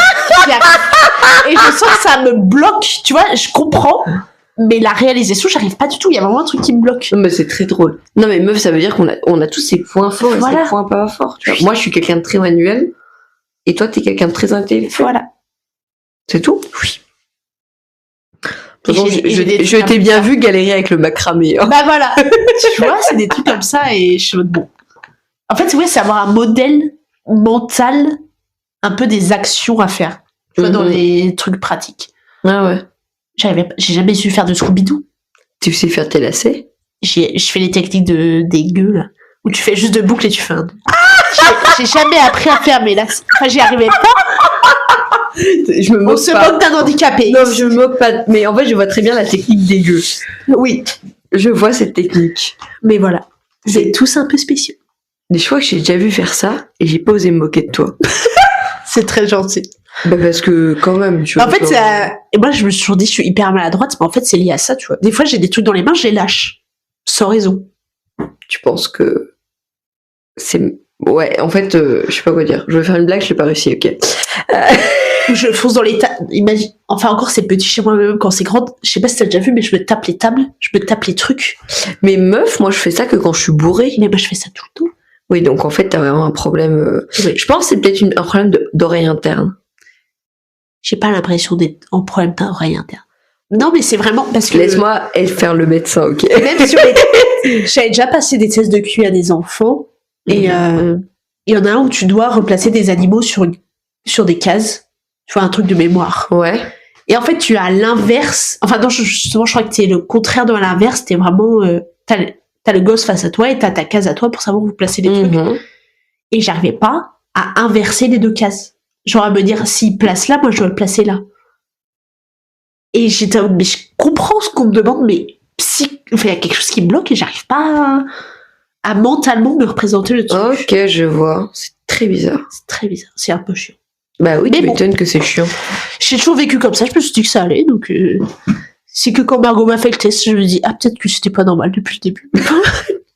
[SPEAKER 2] Et je sens que ça me bloque. Tu vois, je comprends. Mais la réalisation, j'arrive pas du tout. Il y a vraiment un truc qui me bloque.
[SPEAKER 1] Non, mais c'est très drôle. Non, mais meuf, ça veut dire qu'on a tous ces points forts et ces points pas forts. Tu vois. Moi, je suis quelqu'un de très manuel. Et toi, t'es quelqu'un de très intellectuel.
[SPEAKER 2] Voilà.
[SPEAKER 1] C'est tout? Oui. Je t'ai bien vu galérer avec le macramé. Hein.
[SPEAKER 2] Bah voilà. Tu vois, c'est des trucs comme ça et je suis bon. En fait, c'est avoir un modèle mental, un peu des actions à faire. Tu vois, dans les trucs pratiques.
[SPEAKER 1] Ah ouais.
[SPEAKER 2] J'ai jamais su faire de Scooby-Doo.
[SPEAKER 1] Tu sais faire tes lacets?
[SPEAKER 2] Je fais les techniques des gueux, là. Où tu fais juste de boucles et tu fais un... J'ai jamais appris à faire mes lacets. Enfin, j'y arrivais pas.
[SPEAKER 1] Je me moque
[SPEAKER 2] On se moque d'un handicapé.
[SPEAKER 1] Non, je me moque pas. Mais en fait, je vois très bien la technique des gueux.
[SPEAKER 2] Oui.
[SPEAKER 1] Je vois cette technique.
[SPEAKER 2] Mais voilà. C'est tous un peu spéciaux.
[SPEAKER 1] Mais je crois que j'ai déjà vu faire ça et j'ai pas osé me moquer de toi.
[SPEAKER 2] C'est très gentil.
[SPEAKER 1] Bah parce que quand même, tu vois.
[SPEAKER 2] En fait, et moi je me suis toujours dit je suis hyper maladroite, mais en fait c'est lié à ça, tu vois. Des fois j'ai des trucs dans les mains, je les lâche. Sans raison.
[SPEAKER 1] Tu penses que c'est... Ouais, en fait, je sais pas quoi dire. Je vais faire une blague, je l'ai pas réussi, ok.
[SPEAKER 2] Je fonce dans les tables. Imagine... Enfin encore c'est petit chez moi, même quand c'est grand. Je sais pas si t'as déjà vu, mais je me tape les tables, je me tape les trucs.
[SPEAKER 1] Mais meuf, moi je fais ça que quand je suis bourrée.
[SPEAKER 2] Mais moi je fais ça tout le temps.
[SPEAKER 1] Oui, donc en fait t'as vraiment un problème...
[SPEAKER 2] Oui.
[SPEAKER 1] Je pense que c'est peut-être un problème d'oreille interne.
[SPEAKER 2] J'ai pas l'impression d'être en problème d'oreille interne. Non, mais c'est vraiment parce que...
[SPEAKER 1] Laisse-moi faire le médecin, ok.
[SPEAKER 2] Même sur j'avais déjà passé des tests de QI à des enfants, et il y en a un où tu dois replacer des animaux sur des cases. Tu vois, un truc de mémoire.
[SPEAKER 1] Ouais.
[SPEAKER 2] Et en fait, tu as l'inverse. Enfin, non, justement, je crois que c'est le contraire de l'inverse. T'es vraiment... T'as le gosse face à toi et t'as ta case à toi pour savoir où vous placez les trucs. Et j'arrivais pas à inverser les deux cases. Genre à me dire, s'il place là, moi je dois le placer là. Et j'étais, mais je comprends ce qu'on me demande, mais il y a quelque chose qui me bloque et j'arrive pas à mentalement me représenter le truc.
[SPEAKER 1] Ok, je vois. C'est très bizarre.
[SPEAKER 2] C'est très bizarre, c'est un peu chiant.
[SPEAKER 1] Bah oui, tu m'étonnes que c'est chiant.
[SPEAKER 2] J'ai toujours vécu comme ça, je me suis dit que ça allait, donc c'est que quand Margot m'a fait le test, je me dis, ah peut-être que c'était pas normal depuis le début.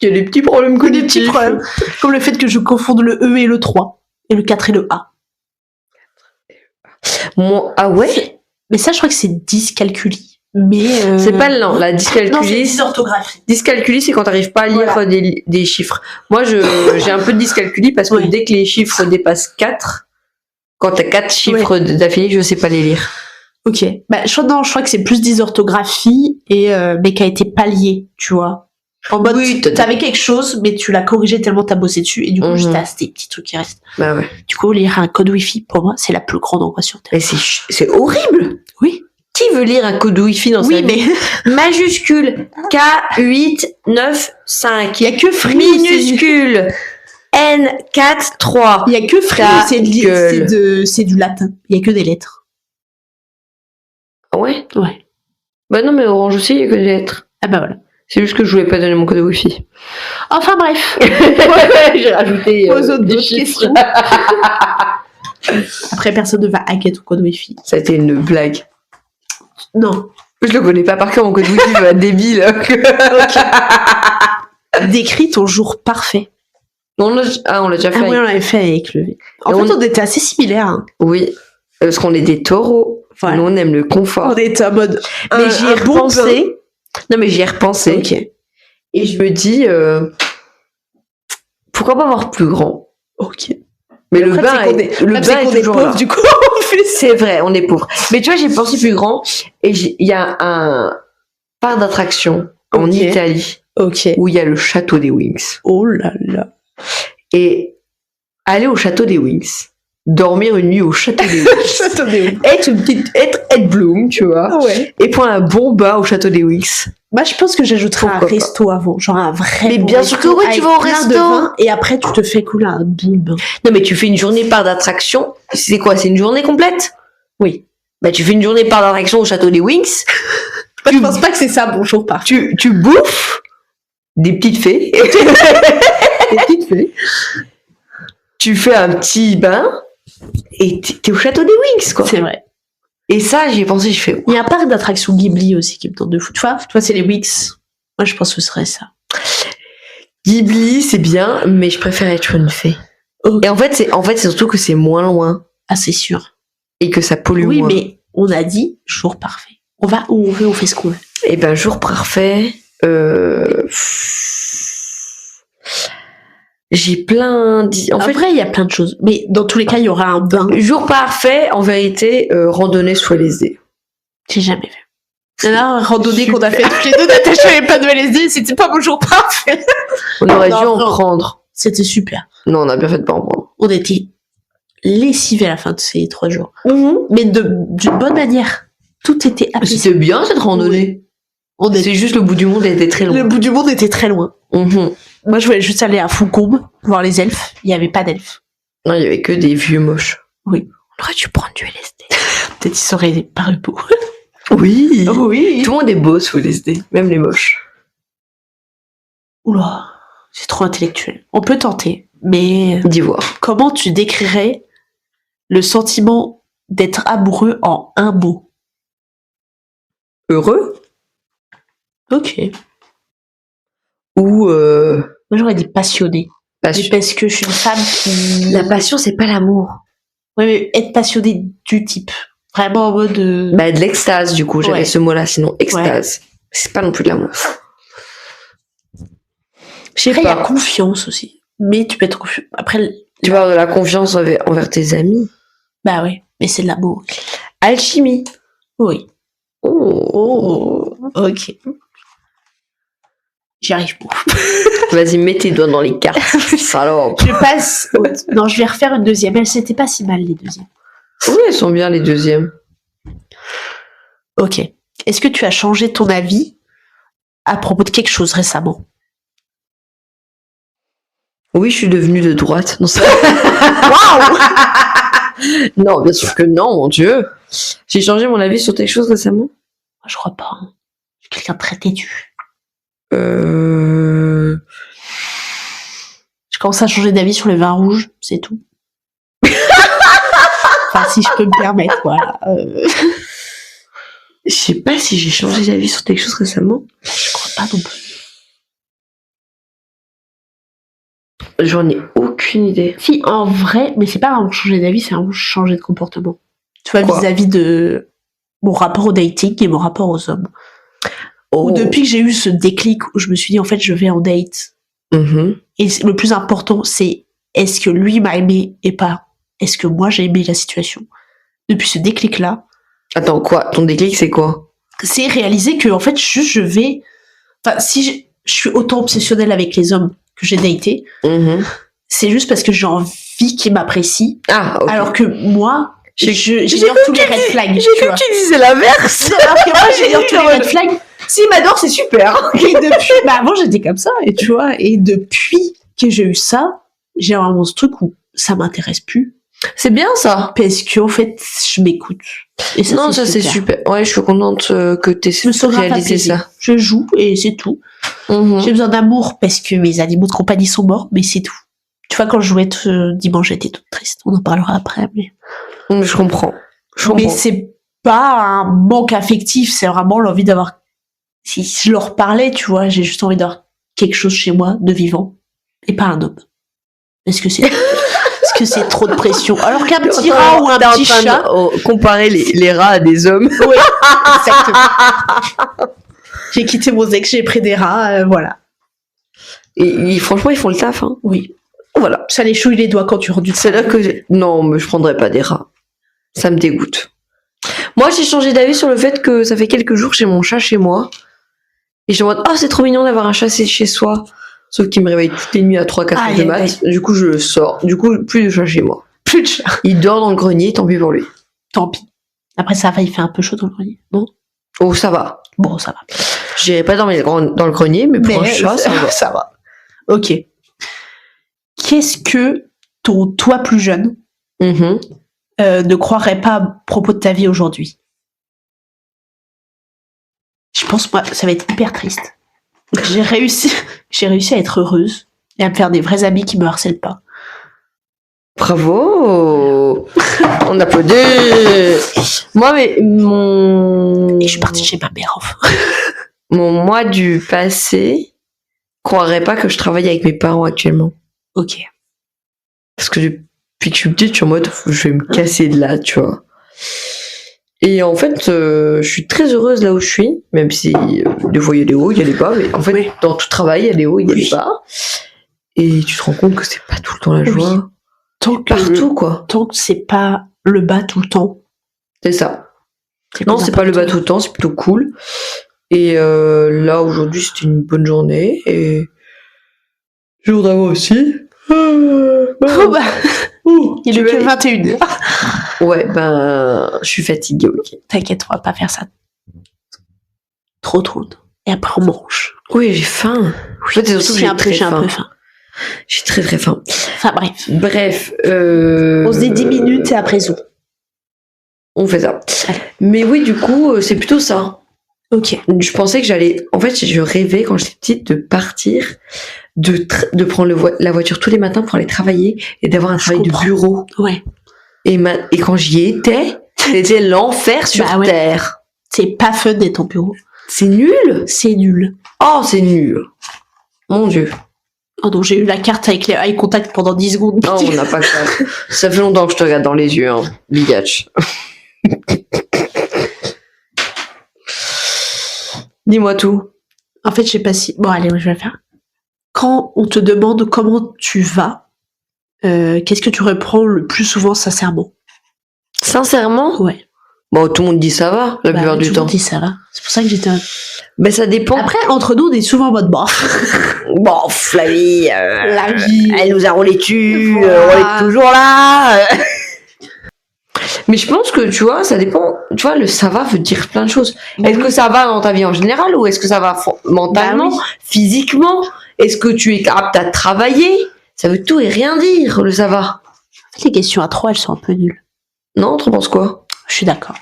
[SPEAKER 1] Il y a des petits problèmes cognitifs.
[SPEAKER 2] Des petits problèmes, comme le fait que je confonde le E et le 3, et le 4 et le A.
[SPEAKER 1] Ah ouais?
[SPEAKER 2] Mais ça, je crois que c'est dyscalculie. Mais
[SPEAKER 1] c'est pas lent, la dyscalculie.
[SPEAKER 2] Non, c'est dysorthographie.
[SPEAKER 1] Dyscalculie, c'est quand t'arrives pas à lire des chiffres. Moi, j'ai un peu de dyscalculie parce que dès que les chiffres dépassent 4, quand t'as 4 chiffres d'affilée, je sais pas les lire.
[SPEAKER 2] Ok. Bah, je crois que c'est plus dysorthographie mais qui a été palliée, tu vois. En mode, t'avais quelque chose, mais tu l'as corrigé tellement t'as bossé dessus, et du coup, juste des petits trucs qui restent.
[SPEAKER 1] Bah ouais.
[SPEAKER 2] Du coup, lire un code Wi-Fi, pour moi, c'est la plus grande angoisse sur Terre.
[SPEAKER 1] Mais c'est horrible!
[SPEAKER 2] Oui.
[SPEAKER 1] Qui veut lire un code Wi-Fi dans sa vie? Majuscule, K895.
[SPEAKER 2] Il y a que Free.
[SPEAKER 1] Minuscule, N43.
[SPEAKER 2] Il y a que Free, c'est du latin. Il y a que des lettres.
[SPEAKER 1] Ah ouais?
[SPEAKER 2] Ouais.
[SPEAKER 1] Bah non, mais Orange aussi, il y a que des lettres.
[SPEAKER 2] Ah bah voilà.
[SPEAKER 1] C'est juste que je voulais pas donner mon code Wi-Fi.
[SPEAKER 2] Enfin bref.
[SPEAKER 1] J'ai rajouté
[SPEAKER 2] Pose
[SPEAKER 1] des
[SPEAKER 2] d'autres
[SPEAKER 1] chiffres.
[SPEAKER 2] questions. Après, personne ne va hacker ton code Wi-Fi.
[SPEAKER 1] Ça a été une blague.
[SPEAKER 2] Non.
[SPEAKER 1] Je le connais pas par cœur, mon code Wi-Fi, va être débile.
[SPEAKER 2] Décris ton jour parfait.
[SPEAKER 1] On l'a déjà fait.
[SPEAKER 2] Ah oui, on l'avait fait avec le V. En fait, on était assez similaires. Hein.
[SPEAKER 1] Oui, parce qu'on est des taureaux.
[SPEAKER 2] Voilà.
[SPEAKER 1] Nous, on aime le confort.
[SPEAKER 2] On était en mode.
[SPEAKER 1] Mais j'y ai repensé. Non, mais j'y ai repensé.
[SPEAKER 2] Ok.
[SPEAKER 1] Et je me dis, pourquoi pas avoir plus grand?
[SPEAKER 2] Ok.
[SPEAKER 1] Mais le bain est toujours là.
[SPEAKER 2] Du coup,
[SPEAKER 1] c'est vrai, on est pauvres. Mais tu vois, j'ai pensé plus grand. Et il y a un parc d'attraction en Italie.
[SPEAKER 2] Ok.
[SPEAKER 1] Où il y a le château des Wings.
[SPEAKER 2] Oh là là.
[SPEAKER 1] Et aller au château des Wings, dormir une nuit au château des Wings,
[SPEAKER 2] Château des Wings.
[SPEAKER 1] être Ed Bloom, tu vois,
[SPEAKER 2] Ouais.
[SPEAKER 1] et prendre un bon bain au château des Wings.
[SPEAKER 2] Bah, je pense que j'ajouterais un
[SPEAKER 1] Pourquoi
[SPEAKER 2] resto avant, genre un vrai.
[SPEAKER 1] Mais
[SPEAKER 2] bon
[SPEAKER 1] bien
[SPEAKER 2] resto
[SPEAKER 1] sûr que oui, tu
[SPEAKER 2] avec
[SPEAKER 1] vas au
[SPEAKER 2] plein de
[SPEAKER 1] resto.
[SPEAKER 2] vin, et après tu te fais couler un bon bain.
[SPEAKER 1] Non, mais tu fais une journée par d'attraction. C'est quoi? C'est une journée complète?
[SPEAKER 2] Oui.
[SPEAKER 1] Bah, tu fais une journée par d'attraction au château des Wings.
[SPEAKER 2] Moi, je pense pas que c'est ça, bonjour par.
[SPEAKER 1] Tu bouffes des petites fées.
[SPEAKER 2] Des petites fées.
[SPEAKER 1] Tu fais un petit bain et t'es au château des Wings, quoi.
[SPEAKER 2] C'est vrai.
[SPEAKER 1] Et ça, j'y ai pensé, je fais.
[SPEAKER 2] Il y a un parc d'attractions Ghibli aussi qui me tente de fou. Tu vois, c'est les Wix. Moi, je pense que ce serait ça.
[SPEAKER 1] Ghibli, c'est bien, mais je préfère être une fée.
[SPEAKER 2] Ok.
[SPEAKER 1] Et en fait, c'est surtout que c'est moins loin
[SPEAKER 2] Ah, c'est sûr.
[SPEAKER 1] et que ça pollue
[SPEAKER 2] Oui,
[SPEAKER 1] moins.
[SPEAKER 2] mais on a dit jour parfait. On va où on veut, on fait ce qu'on veut.
[SPEAKER 1] Et ben, jour parfait. J'ai plein d'idées. En
[SPEAKER 2] En
[SPEAKER 1] fait,
[SPEAKER 2] vrai, il y a plein de choses. Mais dans tous les cas, il y aura un bain.
[SPEAKER 1] jour parfait, en vérité, randonnée sous LSD.
[SPEAKER 2] J'ai jamais vu. La randonnée
[SPEAKER 1] Super.
[SPEAKER 2] qu'on a fait tous les deux, Natacha avait pas de LSD, c'était pas mon jour parfait.
[SPEAKER 1] On aurait
[SPEAKER 2] Non,
[SPEAKER 1] dû en
[SPEAKER 2] non.
[SPEAKER 1] prendre.
[SPEAKER 2] C'était super.
[SPEAKER 1] Non, on a bien fait de pas en prendre.
[SPEAKER 2] On était lessivés à la fin de ces 3 jours. Mais d'une bonne manière. Tout était apaisé.
[SPEAKER 1] C'était bien cette randonnée.
[SPEAKER 2] On était...
[SPEAKER 1] C'est juste le bout du monde était très
[SPEAKER 2] Le
[SPEAKER 1] loin.
[SPEAKER 2] bout du monde était très loin. Moi, je voulais juste aller à Foucombe, voir les elfes. Il n'y avait pas d'elfes.
[SPEAKER 1] Non, il y avait que des vieux moches.
[SPEAKER 2] Oui.
[SPEAKER 1] On aurait dû prendre du LSD.
[SPEAKER 2] Peut-être ils seraient paru beaux.
[SPEAKER 1] Oui.
[SPEAKER 2] Oui.
[SPEAKER 1] Tout le monde est beau sous LSD, même les moches.
[SPEAKER 2] Oula, c'est trop intellectuel. On peut tenter, mais
[SPEAKER 1] D'ivoire.
[SPEAKER 2] comment tu décrirais le sentiment d'être amoureux en un mot?
[SPEAKER 1] Heureux
[SPEAKER 2] Ok.
[SPEAKER 1] ou
[SPEAKER 2] Moi, j'aurais dit passionné.
[SPEAKER 1] passion.
[SPEAKER 2] Mais parce que je suis une femme qui...
[SPEAKER 1] La passion, c'est pas l'amour.
[SPEAKER 2] Ouais, mais être passionnée du type. Vraiment en mode...
[SPEAKER 1] Bah, de l'extase, du coup, j'avais
[SPEAKER 2] Ouais.
[SPEAKER 1] ce mot-là, sinon extase. C'est pas non plus de l'amour. Je sais
[SPEAKER 2] Après, il y a
[SPEAKER 1] pas.
[SPEAKER 2] confiance aussi. Mais tu peux être confiant. Après,
[SPEAKER 1] Tu parles de la confiance envers tes amis.
[SPEAKER 2] bah ouais, mais c'est de l'amour.
[SPEAKER 1] Alchimie.
[SPEAKER 2] Oui.
[SPEAKER 1] Oh.
[SPEAKER 2] Ok. J'y arrive pas.
[SPEAKER 1] Vas-y, mets tes doigts dans les cartes. Salope.
[SPEAKER 2] Je passe... Non, je vais refaire une deuxième. Elles s'étaient pas si mal, les deuxièmes.
[SPEAKER 1] Oui, elles sont bien les deuxièmes.
[SPEAKER 2] Ok. Est-ce que tu as changé ton avis à propos de quelque chose récemment?
[SPEAKER 1] Oui, je suis devenue de droite. Non,
[SPEAKER 2] Waouh!
[SPEAKER 1] non, bien sûr que non, mon Dieu. J'ai changé mon avis sur quelque chose récemment.
[SPEAKER 2] Je crois pas. Hein. Je suis quelqu'un de très têtu.
[SPEAKER 1] Euh...
[SPEAKER 2] Je commence à changer d'avis sur les vins rouges, c'est tout. Enfin, si je peux me permettre, voilà.
[SPEAKER 1] Je sais pas si j'ai changé d'avis sur quelque chose récemment.
[SPEAKER 2] Je crois pas non plus.
[SPEAKER 1] J'en ai aucune idée.
[SPEAKER 2] Si, en vrai, mais c'est pas vraiment changer d'avis, c'est vraiment changer de comportement. Tu vois,
[SPEAKER 1] Quoi?
[SPEAKER 2] vis-à-vis de mon rapport au dating et mon rapport aux hommes.
[SPEAKER 1] Oh.
[SPEAKER 2] Ou depuis que j'ai eu ce déclic où je me suis dit, en fait, je vais en date.
[SPEAKER 1] Mhm.
[SPEAKER 2] Et le plus important, c'est est-ce que lui m'a aimé et pas est-ce que moi j'ai aimé la situation. Depuis ce déclic-là,
[SPEAKER 1] Attends, quoi? Ton déclic, c'est quoi?
[SPEAKER 2] c'est réaliser que, en fait, juste je vais... Enfin, si je suis autant obsessionnelle avec les hommes que j'ai datés,
[SPEAKER 1] Mhm.
[SPEAKER 2] c'est juste parce que j'ai envie qu'ils m'apprécient.
[SPEAKER 1] Ah, ok.
[SPEAKER 2] Alors que moi,
[SPEAKER 1] J'ai
[SPEAKER 2] j'ignore tous les red flags.
[SPEAKER 1] J'ai
[SPEAKER 2] tu
[SPEAKER 1] cru
[SPEAKER 2] vois.
[SPEAKER 1] que tu disais l'inverse.
[SPEAKER 2] Non, alors que moi, j'ignore tous les red flags.
[SPEAKER 1] S'il m'adore, c'est super.
[SPEAKER 2] Et depuis, bah avant j'étais comme ça, et tu vois, et depuis que j'ai eu ça, j'ai vraiment ce truc où ça m'intéresse plus.
[SPEAKER 1] C'est bien ça.
[SPEAKER 2] Parce que, en fait, je m'écoute. Et
[SPEAKER 1] Non, ça c'est super. Ouais, je suis contente que tu
[SPEAKER 2] Je me
[SPEAKER 1] aies
[SPEAKER 2] sens grave
[SPEAKER 1] réalisé
[SPEAKER 2] apaisée.
[SPEAKER 1] ça.
[SPEAKER 2] Je joue et c'est tout.
[SPEAKER 1] Mhm.
[SPEAKER 2] J'ai besoin d'amour parce que mes animaux de compagnie sont morts, mais c'est tout. Tu vois, quand je jouais dimanche, j'étais toute triste. On en parlera après.
[SPEAKER 1] Je comprends.
[SPEAKER 2] Mais c'est pas un manque affectif, c'est vraiment l'envie d'avoir. Si je leur parlais, tu vois, j'ai juste envie d'avoir quelque chose chez moi de vivant et pas un homme. Est-ce que c'est trop de pression? Alors qu'un petit rat ou un
[SPEAKER 1] T'es en
[SPEAKER 2] petit
[SPEAKER 1] train de,
[SPEAKER 2] chat.
[SPEAKER 1] comparer les rats à des hommes.
[SPEAKER 2] Oui, exactement. J'ai quitté mon ex, j'ai pris des rats, voilà.
[SPEAKER 1] Et franchement, ils font le taf. Hein.
[SPEAKER 2] Oui.
[SPEAKER 1] Voilà.
[SPEAKER 2] Ça les chouille les doigts quand tu rentres du
[SPEAKER 1] C'est là que non, mais je prendrais pas des rats. Ça me dégoûte. Moi, j'ai changé d'avis sur le fait que ça fait quelques jours que j'ai mon chat chez moi. Et je me dis, oh, c'est trop mignon d'avoir un chat chez soi. Sauf qu'il me réveille toutes les nuits à 3-4 heures de mat. Du coup, je le sors. Du coup, plus de chat chez moi.
[SPEAKER 2] Plus de chat.
[SPEAKER 1] Il dort dans le grenier, tant pis pour lui.
[SPEAKER 2] Tant pis. Après, ça va, il fait un peu chaud dans le grenier, non?
[SPEAKER 1] Oh, ça va.
[SPEAKER 2] Bon, ça va.
[SPEAKER 1] J'irai pas dormir dans le grenier, mais pour un chat, ça va.
[SPEAKER 2] Ça va. Ok. Qu'est-ce que ton toi plus jeune ne croirait pas à propos de ta vie aujourd'hui? Je pense, moi, ça va être hyper triste. J'ai réussi à être heureuse et à me faire des vrais amis qui me harcèlent pas.
[SPEAKER 1] Bravo. On applaudit. Moi, mais
[SPEAKER 2] Et je suis partie chez ma mère, enfin.
[SPEAKER 1] Mon moi du passé croirait pas que je travaille avec mes parents actuellement.
[SPEAKER 2] Ok.
[SPEAKER 1] Parce que depuis que je suis petite, je suis en mode, je vais me casser de là, tu vois. Et en fait, je suis très heureuse là où je suis, même si des fois il y a des hauts, il y a des bas, mais en fait,
[SPEAKER 2] Oui.
[SPEAKER 1] dans tout travail, il y a des hauts, il y a des bas. Et tu te rends compte que c'est pas tout le temps la joie. Partout, quoi.
[SPEAKER 2] Tant que c'est pas le bas tout le temps.
[SPEAKER 1] C'est ça. Non, c'est pas le bas tout le temps, c'est plutôt cool. Et là, aujourd'hui, c'était une bonne journée. Et je voudrais moi aussi.
[SPEAKER 2] Il est que 21h.
[SPEAKER 1] Ouais, ben, je suis fatiguée, ok.
[SPEAKER 2] T'inquiète, on va pas faire ça. Trop. Et après, on mange.
[SPEAKER 1] Oui, j'ai faim. En fait, c'est surtout que j'ai un peu faim. J'ai très très faim.
[SPEAKER 2] Enfin,
[SPEAKER 1] bref.
[SPEAKER 2] On se dit 10 minutes et après, zoom.
[SPEAKER 1] On fait ça. Ouais. Mais oui, du coup, c'est plutôt ça.
[SPEAKER 2] Ok.
[SPEAKER 1] Je pensais que j'allais... En fait, je rêvais, quand j'étais petite, de partir, de prendre la voiture tous les matins pour aller travailler et d'avoir un travail de bureau.
[SPEAKER 2] Ouais.
[SPEAKER 1] Et quand j'y étais, c'était l'enfer sur Terre.
[SPEAKER 2] C'est pas fun d'être au bureau.
[SPEAKER 1] C'est nul.
[SPEAKER 2] C'est nul.
[SPEAKER 1] Oh, c'est nul. Mon Dieu.
[SPEAKER 2] Oh non, j'ai eu la carte avec les eye contact pendant 10 secondes.
[SPEAKER 1] Non, on n'a pas ça. Ça fait longtemps que je te regarde dans les yeux, hein. Bigatch. Dis-moi tout.
[SPEAKER 2] En fait, je sais pas si... Bon, allez, je vais le faire. Quand on te demande comment tu vas, qu'est-ce que tu reprends le plus souvent sincèrement?
[SPEAKER 1] Sincèrement?
[SPEAKER 2] Ouais.
[SPEAKER 1] Bon, tout le monde dit ça va, la plupart du temps.
[SPEAKER 2] Tout le monde dit ça va. C'est pour ça que j'étais...
[SPEAKER 1] Mais ça dépend.
[SPEAKER 2] Après, entre nous, on est souvent en mode bof.
[SPEAKER 1] Bof, la vie.
[SPEAKER 2] La vie.
[SPEAKER 1] Elle nous a roulé dessus,
[SPEAKER 2] voilà.
[SPEAKER 1] on est toujours là. Mais je pense que, tu vois, ça dépend. Tu vois, le ça va veut dire plein de choses. Est-ce que ça va dans ta vie en général ou est-ce que ça va mentalement, physiquement? Est-ce que tu es apte à travailler? Ça veut tout et rien dire, le ça va.
[SPEAKER 2] Les questions à 3, elles sont un peu nulles.
[SPEAKER 1] Non, tu penses quoi?
[SPEAKER 2] Je suis d'accord.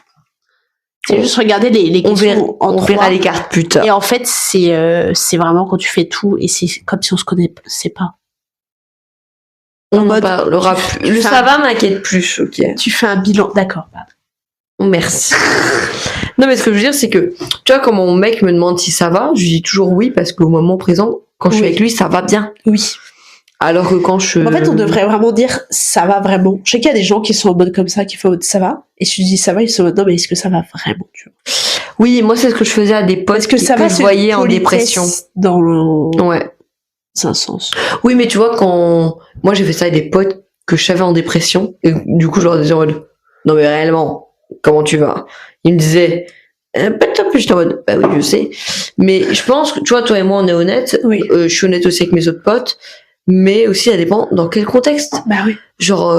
[SPEAKER 2] C'est juste regarder les questions
[SPEAKER 1] on verra les cartes plus tard.
[SPEAKER 2] Et en fait, c'est vraiment quand tu fais tout et c'est comme si on se connaissait pas.
[SPEAKER 1] On parlera plus. Le ça va m'inquiète plus, ok.
[SPEAKER 2] Tu fais un bilan, d'accord.
[SPEAKER 1] Merci. Non, mais ce que je veux dire, c'est que, tu vois, quand mon mec me demande si ça va, je dis toujours oui, parce qu'au moment présent, quand je suis avec lui, ça va bien.
[SPEAKER 2] Oui.
[SPEAKER 1] Alors que quand
[SPEAKER 2] En fait, on devrait vraiment dire ça va vraiment. Je sais qu'il y a des gens qui sont en mode comme ça, qui font ça va, et si je dis ça va, ils sont en mode non, mais est-ce que ça va vraiment, tu vois?
[SPEAKER 1] Oui, moi, c'est ce que je faisais à des potes que je voyais en dépression.
[SPEAKER 2] Dans le...
[SPEAKER 1] Ouais.
[SPEAKER 2] C'est un sens.
[SPEAKER 1] Oui, mais tu vois, quand moi j'ai fait ça avec des potes que je savais en dépression, et du coup je leur disais en mode non mais réellement, comment tu vas? Ils me disaient pas de top, j'étais en mode bah oui, je sais. Mais je pense que tu vois, toi et moi on est honnêtes, je suis honnête aussi avec mes autres potes, mais aussi ça dépend dans quel contexte.
[SPEAKER 2] Bah oui.
[SPEAKER 1] Genre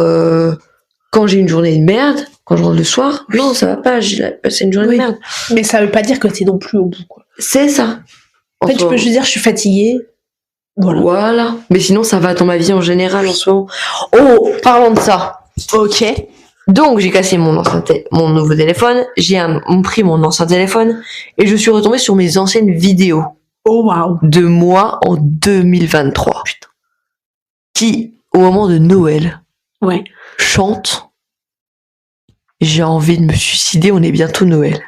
[SPEAKER 1] quand j'ai une journée de merde, quand je rentre le soir, non ça va pas, j'ai passé une journée de merde.
[SPEAKER 2] Mais ça veut pas dire que t'es non plus au bout, quoi.
[SPEAKER 1] C'est ça.
[SPEAKER 2] En fait, tu peux juste dire je suis fatiguée. Voilà.
[SPEAKER 1] Mais sinon, ça va dans ma vie en général en ce moment. Oh, parlons de ça.
[SPEAKER 2] Ok.
[SPEAKER 1] Donc, j'ai cassé mon nouveau téléphone, pris mon ancien téléphone, et je suis retombée sur mes anciennes vidéos
[SPEAKER 2] Oh waouh.
[SPEAKER 1] de moi en 2023. Putain. Qui, au moment de Noël,
[SPEAKER 2] Ouais.
[SPEAKER 1] chante « J'ai envie de me suicider, on est bientôt Noël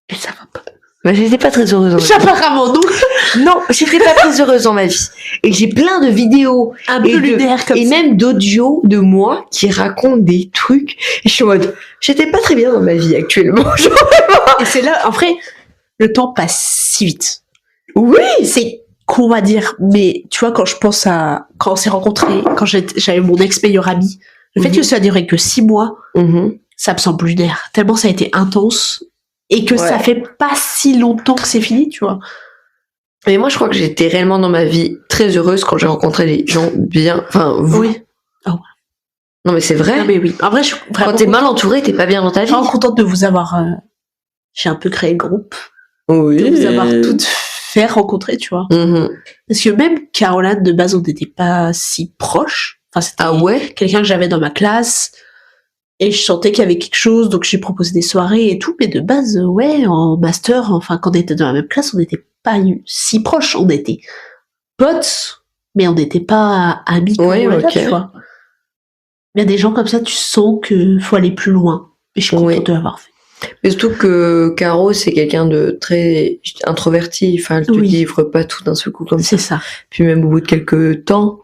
[SPEAKER 2] Et ça va pas. ».
[SPEAKER 1] Bah, j'étais pas très heureuse dans ma vie.
[SPEAKER 2] Apparemment, non.
[SPEAKER 1] Non, j'étais pas très heureuse dans ma vie. Et j'ai plein de vidéos
[SPEAKER 2] Un peu lunaire comme
[SPEAKER 1] et
[SPEAKER 2] ça.
[SPEAKER 1] même d'audio de moi qui racontent des trucs. Et je suis en mode, j'étais pas très bien dans ma vie actuellement. Genre,
[SPEAKER 2] Et c'est là, après, le temps passe si vite.
[SPEAKER 1] oui,
[SPEAKER 2] C'est con à dire, mais tu vois, quand je pense à quand on s'est rencontrés, quand j'avais mon ex-meilleur ami, le fait que ça a duré que 6 mois, ça me semble lunaire. Tellement ça a été intense et que ça fait pas si longtemps que c'est fini, tu vois.
[SPEAKER 1] Mais moi, je crois que j'étais réellement dans ma vie très heureuse quand j'ai rencontré des gens bien. Enfin, vous.
[SPEAKER 2] Oui. Oh.
[SPEAKER 1] Non, mais c'est vrai.
[SPEAKER 2] Non, mais oui. En vrai, je suis vraiment
[SPEAKER 1] Quand t'es mal entouré, t'es pas bien dans ta vie.
[SPEAKER 2] vraiment contente de vous avoir. J'ai un peu créé le groupe.
[SPEAKER 1] Oui.
[SPEAKER 2] De vous avoir toutes fait rencontrer, tu vois. Parce que même Caroline, de base, on n'était pas si proches. Enfin, c'était quelqu'un que j'avais dans ma classe. Et je sentais qu'il y avait quelque chose, donc j'ai proposé des soirées et tout. Mais de base, en master, enfin, quand on était dans la même classe, on n'était pas si proches. On était potes, mais on n'était pas amis. Tu vois. Il y a des gens comme ça, tu sens qu'il faut aller plus loin. Et je suis contente de l'avoir fait.
[SPEAKER 1] Mais surtout que Caro, c'est quelqu'un de très introverti. Enfin, elle te livre pas tout d'un seul coup comme ça.
[SPEAKER 2] C'est ça.
[SPEAKER 1] Puis même au bout de quelques temps,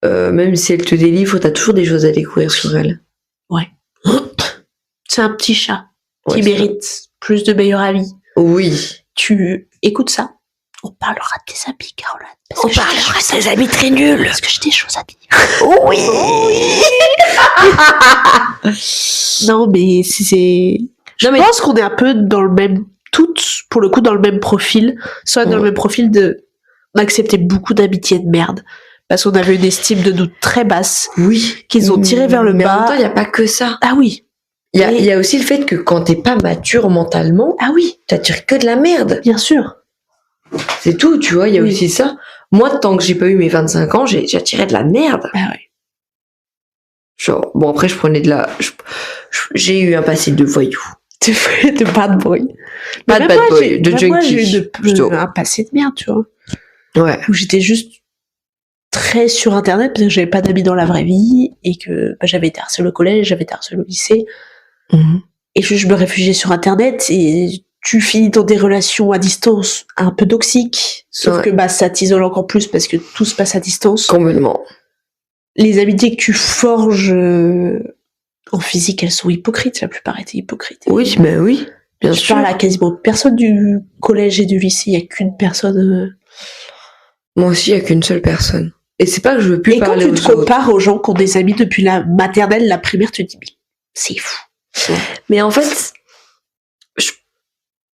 [SPEAKER 1] même si elle te délivre, t'as toujours des choses à découvrir sur elle.
[SPEAKER 2] Ouais. C'est un petit chat qui mérite plus de meilleurs amis. Oui. Tu écoutes ça? On parlera de tes amis, Caroline.
[SPEAKER 1] On parlera de tes amis très nuls.
[SPEAKER 2] Parce que j'ai des choses à dire.
[SPEAKER 1] Oui.
[SPEAKER 2] Non, mais c'est... Je pense qu'on est un peu dans le même... Toutes, pour le coup, dans le même profil. Soit dans le même profil de... On acceptait beaucoup d'amitié de merde. Parce qu'on avait une estime de nous très basse. Oui. Qu'ils ont tiré vers le bas.
[SPEAKER 1] Mais en même temps, il n'y a pas que ça.
[SPEAKER 2] Ah oui.
[SPEAKER 1] Il y a aussi le fait que quand t'es pas mature mentalement...
[SPEAKER 2] Ah oui.
[SPEAKER 1] T'attires que de la merde.
[SPEAKER 2] Bien sûr.
[SPEAKER 1] C'est tout, tu vois, il y a aussi ça. Moi, tant que j'ai pas eu mes 25 ans, j'attirais de la merde.
[SPEAKER 2] Ah ouais.
[SPEAKER 1] Genre, bon, après, je prenais de la... J'ai eu un passé de voyou.
[SPEAKER 2] De bad boy.
[SPEAKER 1] Pas de bad boy, de junkie.
[SPEAKER 2] Moi, j'ai eu un passé de merde, tu vois.
[SPEAKER 1] Ouais.
[SPEAKER 2] Où j'étais juste très sur Internet parce que j'avais pas d'amis dans la vraie vie et que j'avais été harcelée au collège, j'avais été harcelée au lycée. Et je me réfugiais sur Internet et tu finis dans des relations à distance un peu toxiques. Sauf que ça t'isole encore plus parce que tout se passe à distance.
[SPEAKER 1] Complètement.
[SPEAKER 2] Les amitiés que tu forges en physique, elles sont hypocrites. La plupart étaient hypocrites.
[SPEAKER 1] Oui, mais oui, bien sûr.
[SPEAKER 2] Je parle à quasiment personne du collège et du lycée. Il n'y a qu'une personne.
[SPEAKER 1] Moi aussi, il n'y a qu'une seule personne. Et c'est pas que je veux plus parler aux autres.
[SPEAKER 2] Et quand tu te compares aux gens qui ont des amis depuis la maternelle, la primaire, tu te dis, mais c'est fou.
[SPEAKER 1] Mais en fait,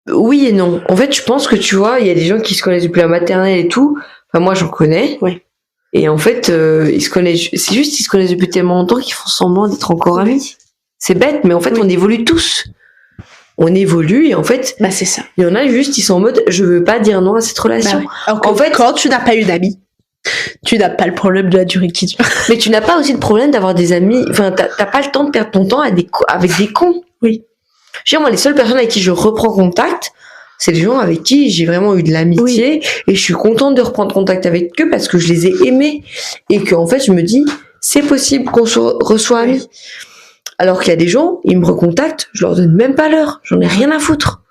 [SPEAKER 1] oui et non. En fait, je pense que tu vois, il y a des gens qui se connaissent depuis la maternelle et tout. Enfin, moi, j'en connais.
[SPEAKER 2] Oui.
[SPEAKER 1] Et en fait, ils se connaissent. C'est juste qu'ils se connaissent depuis tellement longtemps qu'ils font semblant d'être encore amis. C'est bête, mais en fait, on évolue tous. On évolue et en fait,
[SPEAKER 2] c'est ça.
[SPEAKER 1] Il y en a juste, ils sont en mode, je veux pas dire non à cette relation.
[SPEAKER 2] En fait, quand tu n'as pas une amie, tu n'as pas le problème de la durée qui dure.
[SPEAKER 1] Mais tu n'as pas aussi le problème d'avoir des amis. Enfin, t'as pas le temps de perdre ton temps avec des cons.
[SPEAKER 2] Oui.
[SPEAKER 1] Je veux dire, moi, les seules personnes avec qui je reprends contact, c'est les gens avec qui j'ai vraiment eu de l'amitié et je suis contente de reprendre contact avec eux parce que je les ai aimés et qu'en fait, je me dis, c'est possible qu'on se reçoit amis. Alors qu'il y a des gens, ils me recontactent, je leur donne même pas l'heure, j'en ai rien à foutre.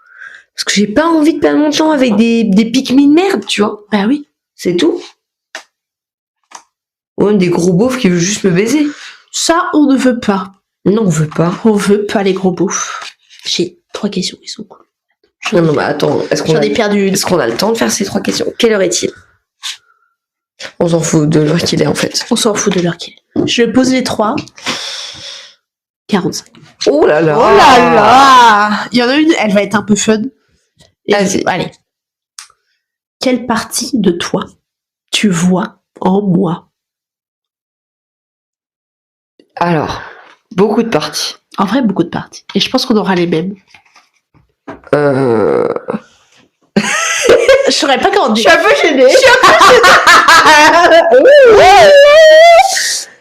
[SPEAKER 1] Parce que j'ai pas envie de perdre mon temps avec des pique-me de merde, tu vois.
[SPEAKER 2] Bah oui.
[SPEAKER 1] C'est tout. Ou même des gros beaufs qui veulent juste me baiser.
[SPEAKER 2] Ça, on ne veut pas.
[SPEAKER 1] Non, on veut pas.
[SPEAKER 2] On veut pas les gros beaufs. J'ai 3 questions qui sont cool.
[SPEAKER 1] Non, mais attends,
[SPEAKER 2] j'en ai perdu une.
[SPEAKER 1] Est-ce qu'on a le temps de faire ces 3 questions? Quelle heure est-il? On s'en fout de l'heure qu'il est, en fait.
[SPEAKER 2] On s'en fout de l'heure qu'il est. Je vais poser les 3. 45.
[SPEAKER 1] Oh là là!
[SPEAKER 2] Oh là là! Il y en a une, elle va être un peu fun.
[SPEAKER 1] Vas-y.
[SPEAKER 2] Allez. Quelle partie de toi tu vois en moi?
[SPEAKER 1] Alors, beaucoup de parties.
[SPEAKER 2] En vrai, beaucoup de parties. Et je pense qu'on aura les mêmes. Je saurais pas comment dire.
[SPEAKER 1] Je suis un peu gênée.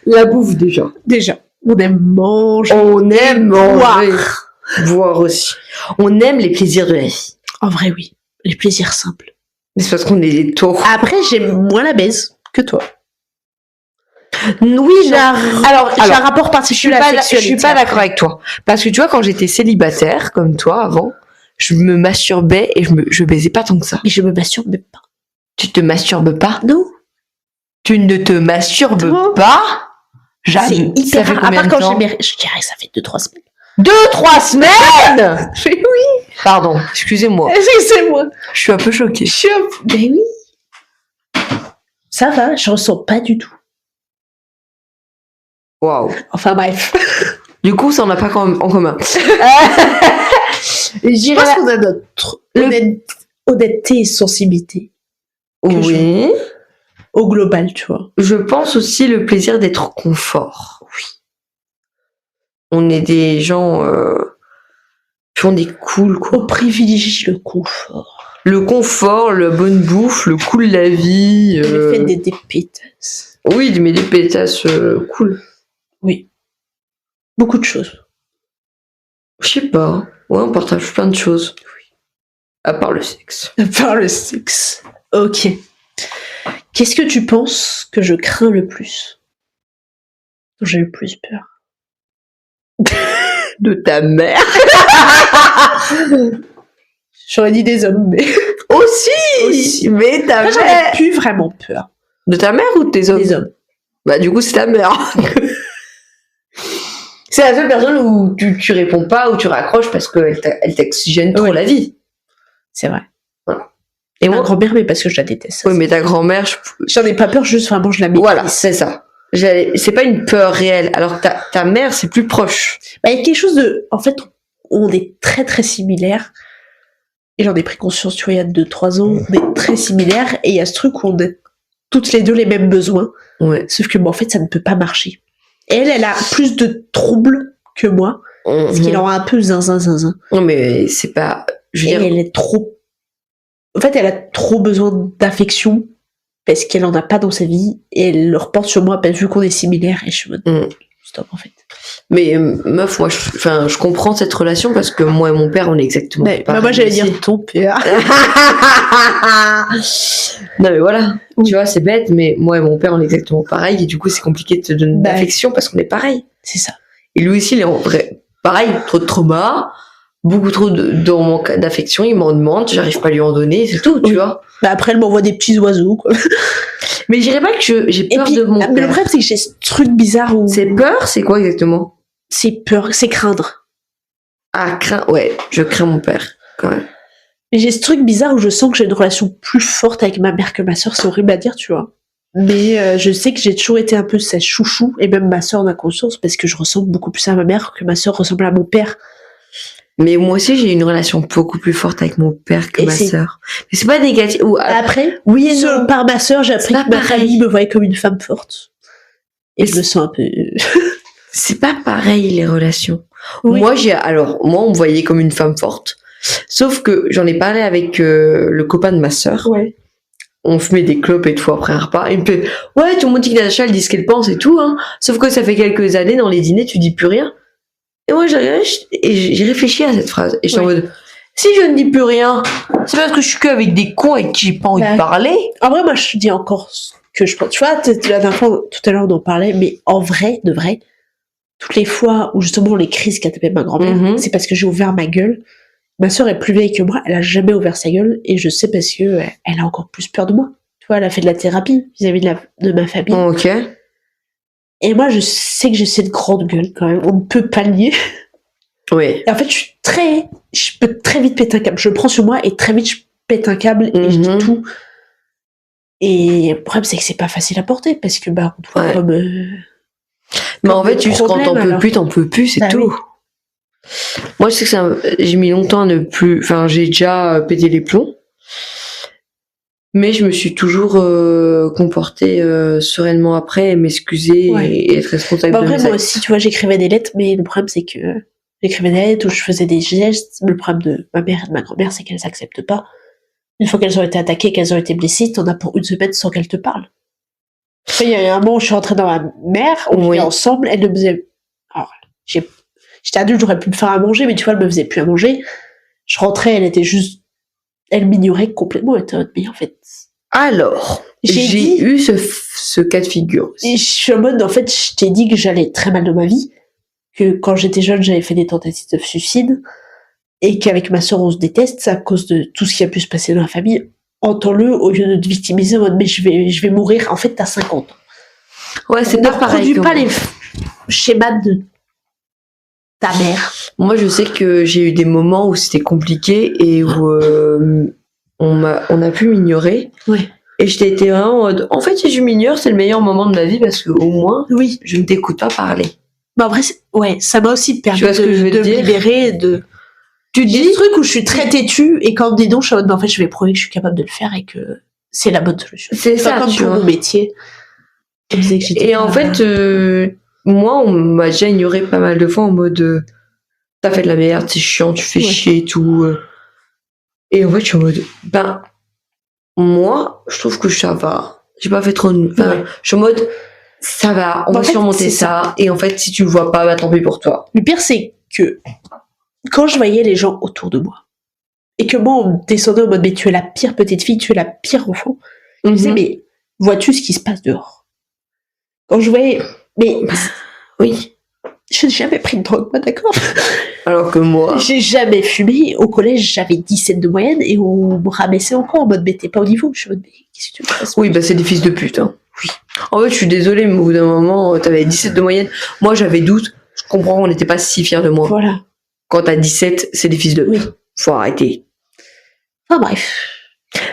[SPEAKER 1] La bouffe, déjà.
[SPEAKER 2] Déjà. On aime manger.
[SPEAKER 1] On aime manger.
[SPEAKER 2] boire.
[SPEAKER 1] Boire aussi. On aime les plaisirs de la vie.
[SPEAKER 2] En vrai, oui. Les plaisirs simples.
[SPEAKER 1] Mais c'est parce qu'on est des taureaux.
[SPEAKER 2] Après, j'aime moins la baise que toi.
[SPEAKER 1] Oui,
[SPEAKER 2] J'ai un rapport
[SPEAKER 1] je
[SPEAKER 2] particulier
[SPEAKER 1] suis
[SPEAKER 2] à la
[SPEAKER 1] pas, je suis
[SPEAKER 2] sexualité.
[SPEAKER 1] pas d'accord avec toi. Parce que tu vois, quand j'étais célibataire, comme toi, avant, je me masturbais et je baisais pas tant que ça.
[SPEAKER 2] Mais je me masturbe même pas.
[SPEAKER 1] Tu te masturbes pas?
[SPEAKER 2] Non.
[SPEAKER 1] Tu ne te masturbes
[SPEAKER 2] Non.
[SPEAKER 1] pas? Jamais.
[SPEAKER 2] C'est
[SPEAKER 1] Ça
[SPEAKER 2] hyper
[SPEAKER 1] fait
[SPEAKER 2] rare. À
[SPEAKER 1] combien
[SPEAKER 2] part
[SPEAKER 1] de
[SPEAKER 2] quand
[SPEAKER 1] temps?
[SPEAKER 2] j'ai mes... Je dirais que ça fait 2-3 semaines.
[SPEAKER 1] 2-3 semaines?
[SPEAKER 2] Mais oui.
[SPEAKER 1] Pardon, excusez-moi.
[SPEAKER 2] C'est moi.
[SPEAKER 1] Je suis un peu choquée.
[SPEAKER 2] Mais oui. Ça va, je ressens pas du tout.
[SPEAKER 1] Waouh.
[SPEAKER 2] Enfin bref.
[SPEAKER 1] Du coup, ça on n'a pas en commun.
[SPEAKER 2] Je pense qu'on a notre honnêteté et sensibilité.
[SPEAKER 1] Oui.
[SPEAKER 2] Au global, tu vois.
[SPEAKER 1] Je pense aussi le plaisir d'être confort. Oui. On est des gens puis on est cool, quoi.
[SPEAKER 2] On privilégie le confort.
[SPEAKER 1] Le confort, la bonne bouffe, le cool de la vie.
[SPEAKER 2] Le fait d'être des pétasses.
[SPEAKER 1] Oui, mais des pétasses cool.
[SPEAKER 2] Oui. Beaucoup de choses.
[SPEAKER 1] Je sais pas. Ouais, on partage plein de choses. Oui. À part le sexe.
[SPEAKER 2] À part le sexe. Ok. Qu'est-ce que tu penses que je crains le plus? Dont j'ai le plus peur.
[SPEAKER 1] De ta mère.
[SPEAKER 2] J'aurais dit des hommes, mais...
[SPEAKER 1] Aussi. Mais ta
[SPEAKER 2] Moi, j'en ai
[SPEAKER 1] mère.
[SPEAKER 2] plus vraiment peur.
[SPEAKER 1] De ta mère ou de tes hommes?
[SPEAKER 2] Des hommes.
[SPEAKER 1] Bah du coup c'est ta mère. C'est la seule personne où tu réponds pas, où tu raccroches parce qu'elle elle t'oxygène trop
[SPEAKER 2] Oui.
[SPEAKER 1] la vie.
[SPEAKER 2] C'est vrai.
[SPEAKER 1] Et
[SPEAKER 2] Ma
[SPEAKER 1] moi,
[SPEAKER 2] grand-mère, mais parce que je la déteste.
[SPEAKER 1] oui, mais ta grand-mère,
[SPEAKER 2] J'en ai pas peur, juste vraiment je la méprise.
[SPEAKER 1] voilà, c'est ça. C'est pas une peur réelle. Alors que ta mère, c'est plus proche.
[SPEAKER 2] Bah, il y a quelque chose de... En fait, on est très très similaires. Et j'en ai pris conscience, tu vois, il y a 2-3 ans. On est très similaires. Et il y a ce truc où on a toutes les deux les mêmes besoins.
[SPEAKER 1] Ouais.
[SPEAKER 2] Sauf que, en fait, ça ne peut pas marcher. Elle a plus de troubles que moi. Parce qu'elle en a un peu zinzin.
[SPEAKER 1] Non, mais c'est pas. Je veux
[SPEAKER 2] Et
[SPEAKER 1] dire.
[SPEAKER 2] elle est trop... En fait, elle a trop besoin d'affection. Parce qu'elle en a pas dans sa vie. Et elle le reporte sur moi, vu qu'on est similaires. Et je suis en mode... Stop, en fait.
[SPEAKER 1] Mais meuf, moi, je comprends cette relation parce que moi et mon père, on est exactement
[SPEAKER 2] Mais,
[SPEAKER 1] pareil.
[SPEAKER 2] moi, j'allais
[SPEAKER 1] aussi.
[SPEAKER 2] dire ton père.
[SPEAKER 1] Non mais voilà,
[SPEAKER 2] Oui.
[SPEAKER 1] tu vois, c'est bête, mais moi et mon père, on est exactement pareil, et du coup, c'est compliqué de te donner
[SPEAKER 2] Bah,
[SPEAKER 1] d'affection parce qu'on est pareil.
[SPEAKER 2] C'est ça.
[SPEAKER 1] Et lui aussi, il est en vrai, pareil, trop de trauma, beaucoup trop de manque d'affection, il m'en demande, j'arrive pas à lui en donner, c'est tout, tu
[SPEAKER 2] Oui.
[SPEAKER 1] vois.
[SPEAKER 2] Bah après, elle m'envoie des petits oiseaux, quoi.
[SPEAKER 1] Mais je dirais pas que j'ai
[SPEAKER 2] Et
[SPEAKER 1] peur
[SPEAKER 2] puis,
[SPEAKER 1] de mon
[SPEAKER 2] mais le
[SPEAKER 1] père.
[SPEAKER 2] problème, c'est que j'ai ce truc bizarre où...
[SPEAKER 1] C'est peur, c'est quoi exactement?
[SPEAKER 2] C'est peur, c'est craindre.
[SPEAKER 1] Ah, ouais, je crains mon père, quand même.
[SPEAKER 2] Mais j'ai ce truc bizarre où je sens que j'ai une relation plus forte avec ma mère que ma sœur, c'est horrible à dire, tu vois. Mais je sais que j'ai toujours été un peu sa chouchou, et même ma sœur en a conscience, parce que je ressemble beaucoup plus à ma mère que ma sœur ressemble à mon père.
[SPEAKER 1] Mais moi aussi, j'ai une relation beaucoup plus forte avec mon père que
[SPEAKER 2] Et
[SPEAKER 1] ma
[SPEAKER 2] c'est-
[SPEAKER 1] sœur. Mais c'est pas négatif. Ou,
[SPEAKER 2] Après,
[SPEAKER 1] oui et non.
[SPEAKER 2] par ma sœur, j'ai appris
[SPEAKER 1] C'est
[SPEAKER 2] que
[SPEAKER 1] pas
[SPEAKER 2] ma
[SPEAKER 1] pareil.
[SPEAKER 2] famille me voyait comme une femme forte. Et
[SPEAKER 1] Mais
[SPEAKER 2] je me sens un peu...
[SPEAKER 1] C'est pas pareil, les relations.
[SPEAKER 2] Oui.
[SPEAKER 1] Moi, on me voyait comme une femme forte. Sauf que j'en ai parlé avec le copain de ma sœur.
[SPEAKER 2] Ouais.
[SPEAKER 1] On fumait des clopes et tout après un repas. Il me fait, ouais, tout le monde dit que Natacha, elle dit ce qu'elle pense et tout, hein. Sauf que ça fait quelques années, dans les dîners, tu dis plus rien. Et moi, j'ai réfléchi à cette phrase. Et j'étais en
[SPEAKER 2] Ouais.
[SPEAKER 1] mode, si je ne dis plus rien, c'est parce que je suis qu'avec des cons avec qui j'ai pas envie
[SPEAKER 2] Bah.
[SPEAKER 1] de parler.
[SPEAKER 2] En vrai, moi, je dis encore ce que je pense. Tu vois, la dernière fois, tout à l'heure, on en parlait, mais en vrai, de vrai, toutes les fois où justement les crises qu'a tapé ma grand-mère,
[SPEAKER 1] Mhm.
[SPEAKER 2] c'est parce que j'ai ouvert ma gueule. Ma sœur est plus vieille que moi, elle a jamais ouvert sa gueule, et je sais parce que elle a encore plus peur de moi. Tu vois, elle a fait de la thérapie vis-à-vis de ma famille.
[SPEAKER 1] Ok.
[SPEAKER 2] Et moi, je sais que j'ai cette grande gueule quand même. On ne peut pas le nier.
[SPEAKER 1] Oui.
[SPEAKER 2] Et en fait, je peux très vite péter un câble. Je le prends sur moi et très vite je pète un câble et je dis
[SPEAKER 1] Mhm.
[SPEAKER 2] tout. Et le problème, c'est que c'est pas facile à porter parce que bah, on doit
[SPEAKER 1] Ouais.
[SPEAKER 2] comme.
[SPEAKER 1] Mais en
[SPEAKER 2] Comme
[SPEAKER 1] fait,
[SPEAKER 2] des
[SPEAKER 1] juste quand
[SPEAKER 2] problèmes,
[SPEAKER 1] t'en peux plus, c'est
[SPEAKER 2] Bah
[SPEAKER 1] tout. Moi, je sais que j'ai mis longtemps à ne plus. Enfin, j'ai déjà pété les plombs. Mais je me suis toujours comportée sereinement après, et m'excuser
[SPEAKER 2] Ouais.
[SPEAKER 1] et être responsable
[SPEAKER 2] Bah, en
[SPEAKER 1] de
[SPEAKER 2] vrai,
[SPEAKER 1] mes
[SPEAKER 2] moi
[SPEAKER 1] actes.
[SPEAKER 2] aussi, tu vois, j'écrivais des lettres, mais le problème, c'est que j'écrivais des lettres où je faisais des gestes. Le problème de ma mère et de ma grand-mère, c'est qu'elles acceptent pas. Une fois qu'elles ont été attaquées, qu'elles ont été blessées, t'en as pour une semaine sans qu'elles te parlent. Tu vois, il y a un moment où je suis rentrée dans ma mère, on
[SPEAKER 1] Oui.
[SPEAKER 2] vivait ensemble, elle ne me disait J'étais adulte, j'aurais pu me faire à manger, mais tu vois, elle me faisait plus à manger. Je rentrais, elle m'ignorait complètement. Elle était en mode, mais en fait.
[SPEAKER 1] Alors, j'ai eu ce cas de figure aussi.
[SPEAKER 2] Et je suis en mode, en fait, je t'ai dit que j'allais très mal dans ma vie, que quand j'étais jeune, j'avais fait des tentatives de suicide, et qu'avec ma sœur, on se déteste à cause de tout ce qui a pu se passer dans la famille. Entends-le, au lieu de te victimiser en mode, mais je vais mourir. En fait, t'as 50 ans.
[SPEAKER 1] Ouais, c'est pas pareil.
[SPEAKER 2] Ne produis pas les schémas de ta mère.
[SPEAKER 1] Moi, je sais que j'ai eu des moments où c'était compliqué et où on a pu m'ignorer.
[SPEAKER 2] Ouais.
[SPEAKER 1] Et j'étais été vraiment en mode, en fait, si je m'ignore, c'est le meilleur moment de ma vie parce que au moins,
[SPEAKER 2] oui,
[SPEAKER 1] je ne t'écoute pas parler.
[SPEAKER 2] Mais en vrai, ça m'a aussi permis
[SPEAKER 1] de me
[SPEAKER 2] libérer de. Tu dis des trucs où je suis très têtue et quand on me dit non, je suis en mode, en fait, je vais prouver que je suis capable de le faire et que c'est la bonne solution.
[SPEAKER 1] C'est ça,
[SPEAKER 2] comme pour mon métier.
[SPEAKER 1] Et en fait, moi, on m'a déjà ignoré pas mal de fois en mode t'as fait de la merde, c'est chiant, tu fais chier et tout. Et en fait, je suis en mode moi, je trouve que ça va. J'ai pas fait trop de. Enfin, je suis en mode ça va, on va surmonter ça. Et en fait, si tu le vois pas, bah tant pis pour toi.
[SPEAKER 2] Le pire, c'est que quand je voyais les gens autour de moi et que moi, on me descendait en mode mais tu es la pire petite fille, tu es la pire enfant. Je me disais, mais vois-tu ce qui se passe dehors? Quand je voyais. Mais.
[SPEAKER 1] Oui.
[SPEAKER 2] Je n'ai jamais pris de drogue, moi, d'accord?
[SPEAKER 1] Alors que moi.
[SPEAKER 2] J'ai jamais fumé. Au collège, j'avais 17 de moyenne et on me rabaissait encore en mode, mais t'es pas au niveau. Je suis en mode, mais qu'est-ce que tu me passes?
[SPEAKER 1] Oui, bah c'est des fils de pute. Hein. Oui. En fait, je suis désolée, mais au bout d'un moment, t'avais 17 de moyenne. Moi, j'avais 12. Je comprends, on n'était pas si fiers de moi.
[SPEAKER 2] Voilà.
[SPEAKER 1] Quand t'as 17, c'est des fils de pute. Oui. Faut arrêter.
[SPEAKER 2] Enfin, bref.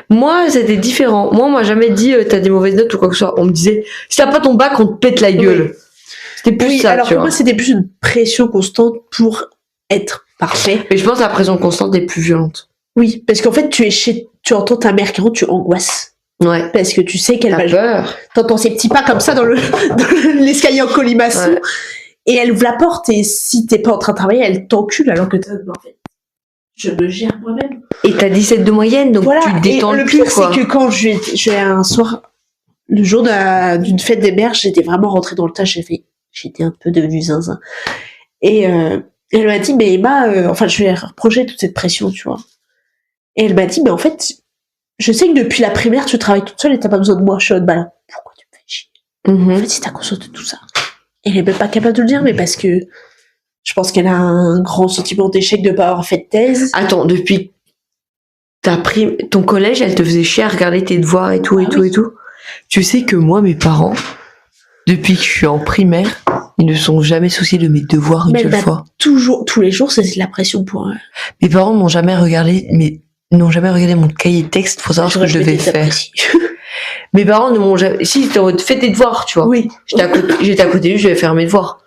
[SPEAKER 1] Moi, c'était différent. Moi, on m'a jamais dit t'as des mauvaises notes ou quoi que ce soit. On me disait si t'as pas ton bac, on te pète la gueule. Oui. C'était plus ça.
[SPEAKER 2] Alors que moi, c'était plus une pression constante pour être parfait.
[SPEAKER 1] Mais je pense que la pression constante est plus violente.
[SPEAKER 2] Oui, parce qu'en fait, tu entends ta mère qui rentre, tu angoisses.
[SPEAKER 1] Ouais.
[SPEAKER 2] Parce que tu sais qu'elle va.
[SPEAKER 1] Peur.
[SPEAKER 2] T'entends ses petits pas comme ça dans l'escalier en colimaçon. Ouais. Et elle ouvre la porte et si t'es pas en train de travailler, elle t'encule alors que en fait. Je me gère moi-même.
[SPEAKER 1] Et t'as 17 de moyenne, donc
[SPEAKER 2] voilà.
[SPEAKER 1] tu te détends
[SPEAKER 2] le
[SPEAKER 1] plus,
[SPEAKER 2] pire, c'est que quand j'ai un soir, le jour d'une fête des mères, j'étais vraiment rentrée dans le tas, j'étais un peu devenue zinzin. Et elle m'a dit, mais Emma, enfin, je lui ai reproché toute cette pression, tu vois. Et elle m'a dit, mais en fait, je sais que depuis la primaire, tu travailles toute seule et t'as pas besoin de moi. Je suis en mode, bah là, pourquoi tu me fais chier? En fait, si t'as conscience de tout ça. Et elle est même pas capable de le dire, mais parce que je pense qu'elle a un grand sentiment d'échec de pas avoir fait de thèse.
[SPEAKER 1] Attends, depuis ton collège, elle te faisait chier à regarder tes devoirs et tout, et tout. Tu sais que moi, mes parents, depuis que je suis en primaire, ils ne sont jamais souciés de mes devoirs une seule fois.
[SPEAKER 2] Toujours, tous les jours, c'est de la pression pour eux.
[SPEAKER 1] Mes parents n'ont jamais regardé mon cahier de texte pour savoir ce que je devais faire. Mes parents ne m'ont jamais... Si, c'était en mode, fais tes devoirs, tu vois.
[SPEAKER 2] Oui.
[SPEAKER 1] J'étais à côté de lui, je devais faire mes devoirs.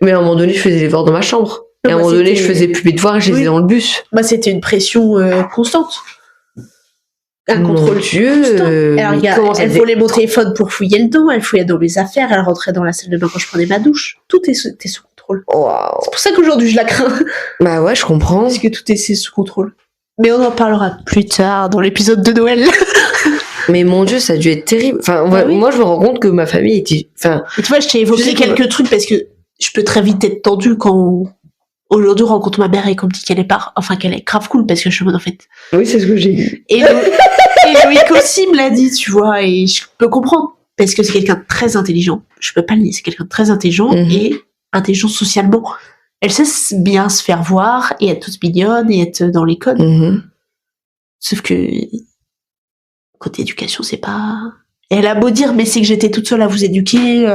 [SPEAKER 1] Mais à un moment donné, je faisais les devoirs dans ma chambre. Et à un moment donné, je faisais plus mes devoirs et je les faisais dans le bus.
[SPEAKER 2] Bah, c'était une pression constante. Un contrôle constant. Alors, elle volait mon téléphone pour fouiller le dos, elle fouillait dans mes affaires, elle rentrait dans la salle de bain quand je prenais ma douche. Tout était sous contrôle.
[SPEAKER 1] Wow.
[SPEAKER 2] C'est pour ça qu'aujourd'hui, je la crains.
[SPEAKER 1] Bah ouais, je comprends.
[SPEAKER 2] Parce que tout est sous contrôle. Mais on en parlera plus tard dans l'épisode de Noël.
[SPEAKER 1] Mais mon Dieu, ça a dû être terrible. Enfin, moi, je me rends compte que ma famille était... Enfin,
[SPEAKER 2] et tu vois, je t'ai évoqué quelques trucs parce que je peux très vite être tendue quand aujourd'hui on rencontre ma mère et qu'on me dit qu'elle est grave cool parce que je suis en mode en fait.
[SPEAKER 1] Oui, c'est ce que j'ai dit.
[SPEAKER 2] Et Loïc aussi me l'a dit, tu vois, et je peux comprendre parce que c'est quelqu'un de très intelligent. Je peux pas le nier, c'est quelqu'un de très intelligent et intelligent socialement. Elle sait bien se faire voir et être toute mignonne et être dans les codes. Sauf que côté éducation, c'est pas... Et elle a beau dire, mais c'est que j'étais toute seule à vous éduquer.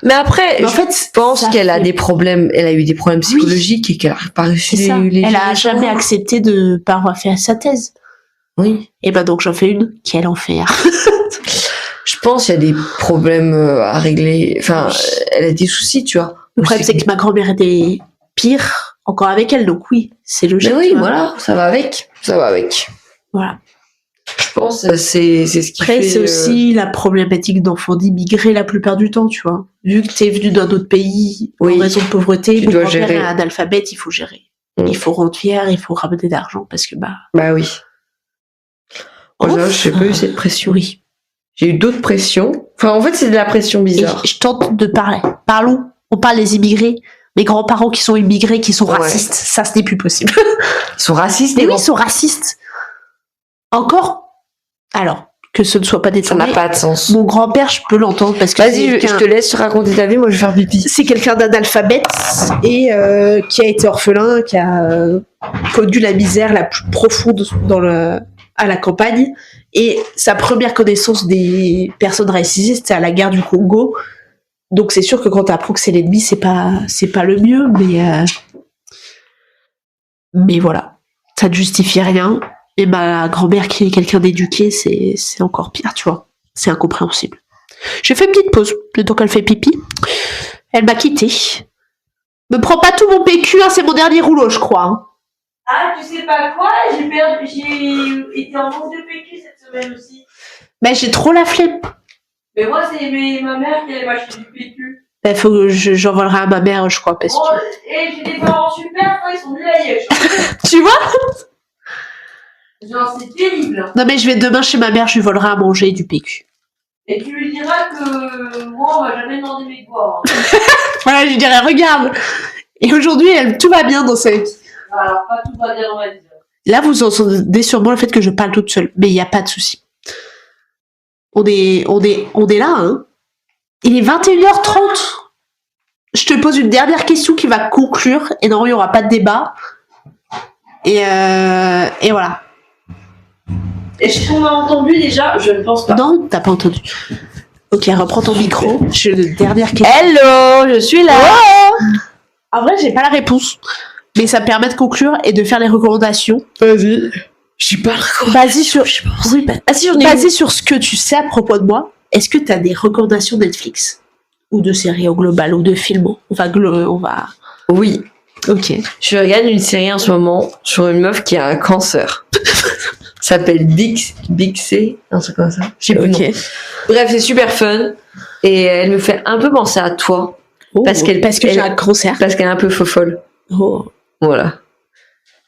[SPEAKER 1] Mais après, en fait, je pense qu'elle a des problèmes. Elle a eu des problèmes psychologiques et qu'elle a pas réussi.
[SPEAKER 2] Elle a jamais accepté de pas avoir fait sa thèse.
[SPEAKER 1] Oui.
[SPEAKER 2] Et ben donc j'en fais une. Quel enfer.
[SPEAKER 1] Je pense qu'il y a des problèmes à régler. Enfin, elle a des soucis, tu vois.
[SPEAKER 2] Le problème, c'est que ma grand-mère était pire encore avec elle, donc oui, c'est logique.
[SPEAKER 1] Mais oui, voilà, ça va avec.
[SPEAKER 2] Voilà.
[SPEAKER 1] Je pense que c'est ce qui
[SPEAKER 2] Après, c'est aussi la problématique d'enfants d'immigrés la plupart du temps, tu vois. Vu que t'es venu d'un autre pays, en raison de pauvreté, mon grand-père est analphabète, il faut gérer. Il faut rendre fier, il faut ramener d'argent, parce que
[SPEAKER 1] Bah oui. Moi, j'ai pas eu cette pression.
[SPEAKER 2] Oui.
[SPEAKER 1] J'ai eu d'autres pressions. Enfin, en fait, c'est de la pression bizarre.
[SPEAKER 2] Et je tente de parler. Parlons. On parle des immigrés. Mes grands-parents qui sont immigrés, qui sont
[SPEAKER 1] Ouais.
[SPEAKER 2] racistes, ça, ce n'est plus possible.
[SPEAKER 1] Ils sont racistes,
[SPEAKER 2] Mais
[SPEAKER 1] les
[SPEAKER 2] oui,
[SPEAKER 1] grands.
[SPEAKER 2] ils sont racistes. Encore, alors, que ce ne soit pas
[SPEAKER 1] Ça
[SPEAKER 2] détourné.
[SPEAKER 1] n'a pas de sens.
[SPEAKER 2] Mon grand-père, je peux l'entendre parce que
[SPEAKER 1] Vas-y, je te laisse raconter ta vie, moi je vais faire pipi.
[SPEAKER 2] c'est quelqu'un d'analphabète et qui a été orphelin, qui a connu la misère la plus profonde à la campagne. Et sa première connaissance des personnes racisées, c'était à la guerre du Congo. Donc c'est sûr que quand tu apprends que c'est l'ennemi, c'est pas le mieux, mais voilà, ça ne justifie rien. Et ma grand-mère qui est quelqu'un d'éduqué, c'est encore pire, tu vois. C'est incompréhensible. J'ai fait une petite pause, le temps qu'elle fait pipi. Elle m'a quitté. Me prends pas tout mon PQ, hein, c'est mon dernier rouleau, je crois. Hein.
[SPEAKER 3] Ah, tu sais pas quoi? J'ai été en manque de PQ cette semaine aussi.
[SPEAKER 2] Mais j'ai trop la flemme.
[SPEAKER 3] Mais moi, c'est ma mère qui allait m'acheter du PQ.
[SPEAKER 2] Bah, faut que j'en volerai à ma mère, je crois. Parce
[SPEAKER 3] Bon,
[SPEAKER 2] que...
[SPEAKER 3] et j'ai des parents super, ils sont nuls à Liège.
[SPEAKER 2] Tu vois?
[SPEAKER 3] Genre, c'est terrible.
[SPEAKER 2] Non mais je vais demain chez ma mère, je lui volerai à manger du PQ.
[SPEAKER 3] Et tu lui diras que moi, on m'a jamais demandé mes devoirs.
[SPEAKER 2] Voilà, je lui dirai, regarde. Et aujourd'hui, tout va bien dans sa vie.
[SPEAKER 3] Alors, pas tout va bien dans ma vie.
[SPEAKER 2] Là, vous entendez sûrement le fait que je parle toute seule, mais il n'y a pas de souci. On est là, hein. Il est 21h30. Je te pose une dernière question qui va conclure, et non, il n'y aura pas de débat. Et voilà.
[SPEAKER 3] Est-ce qu'on m'a entendu déjà? Je ne pense pas.
[SPEAKER 2] Non, t'as pas entendu. Ok, reprends ton micro. J'ai une dernière question.
[SPEAKER 1] Hello, je suis là.
[SPEAKER 2] En vrai, j'ai pas la réponse. Mais ça me permet de conclure et de faire les recommandations.
[SPEAKER 1] Vas-y. J'ai pas le
[SPEAKER 2] Basé sur... Oui,
[SPEAKER 1] Ah si, j'en ai
[SPEAKER 2] basé sur ce que tu sais à propos de moi, est-ce que t'as des recommandations Netflix? Ou de séries au global, ou de films? On va...
[SPEAKER 1] Oui.
[SPEAKER 2] Ok.
[SPEAKER 1] Je regarde une série en ce moment sur une meuf qui a un cancer. Ça s'appelle Big C, un truc comme ça. Je sais plus le nom.
[SPEAKER 2] Ok.
[SPEAKER 1] Bref, c'est super fun. Et elle me fait un peu penser à toi. Parce que
[SPEAKER 2] j'ai un cancer.
[SPEAKER 1] Parce qu'elle est un peu fofolle.
[SPEAKER 2] Oh.
[SPEAKER 1] Voilà.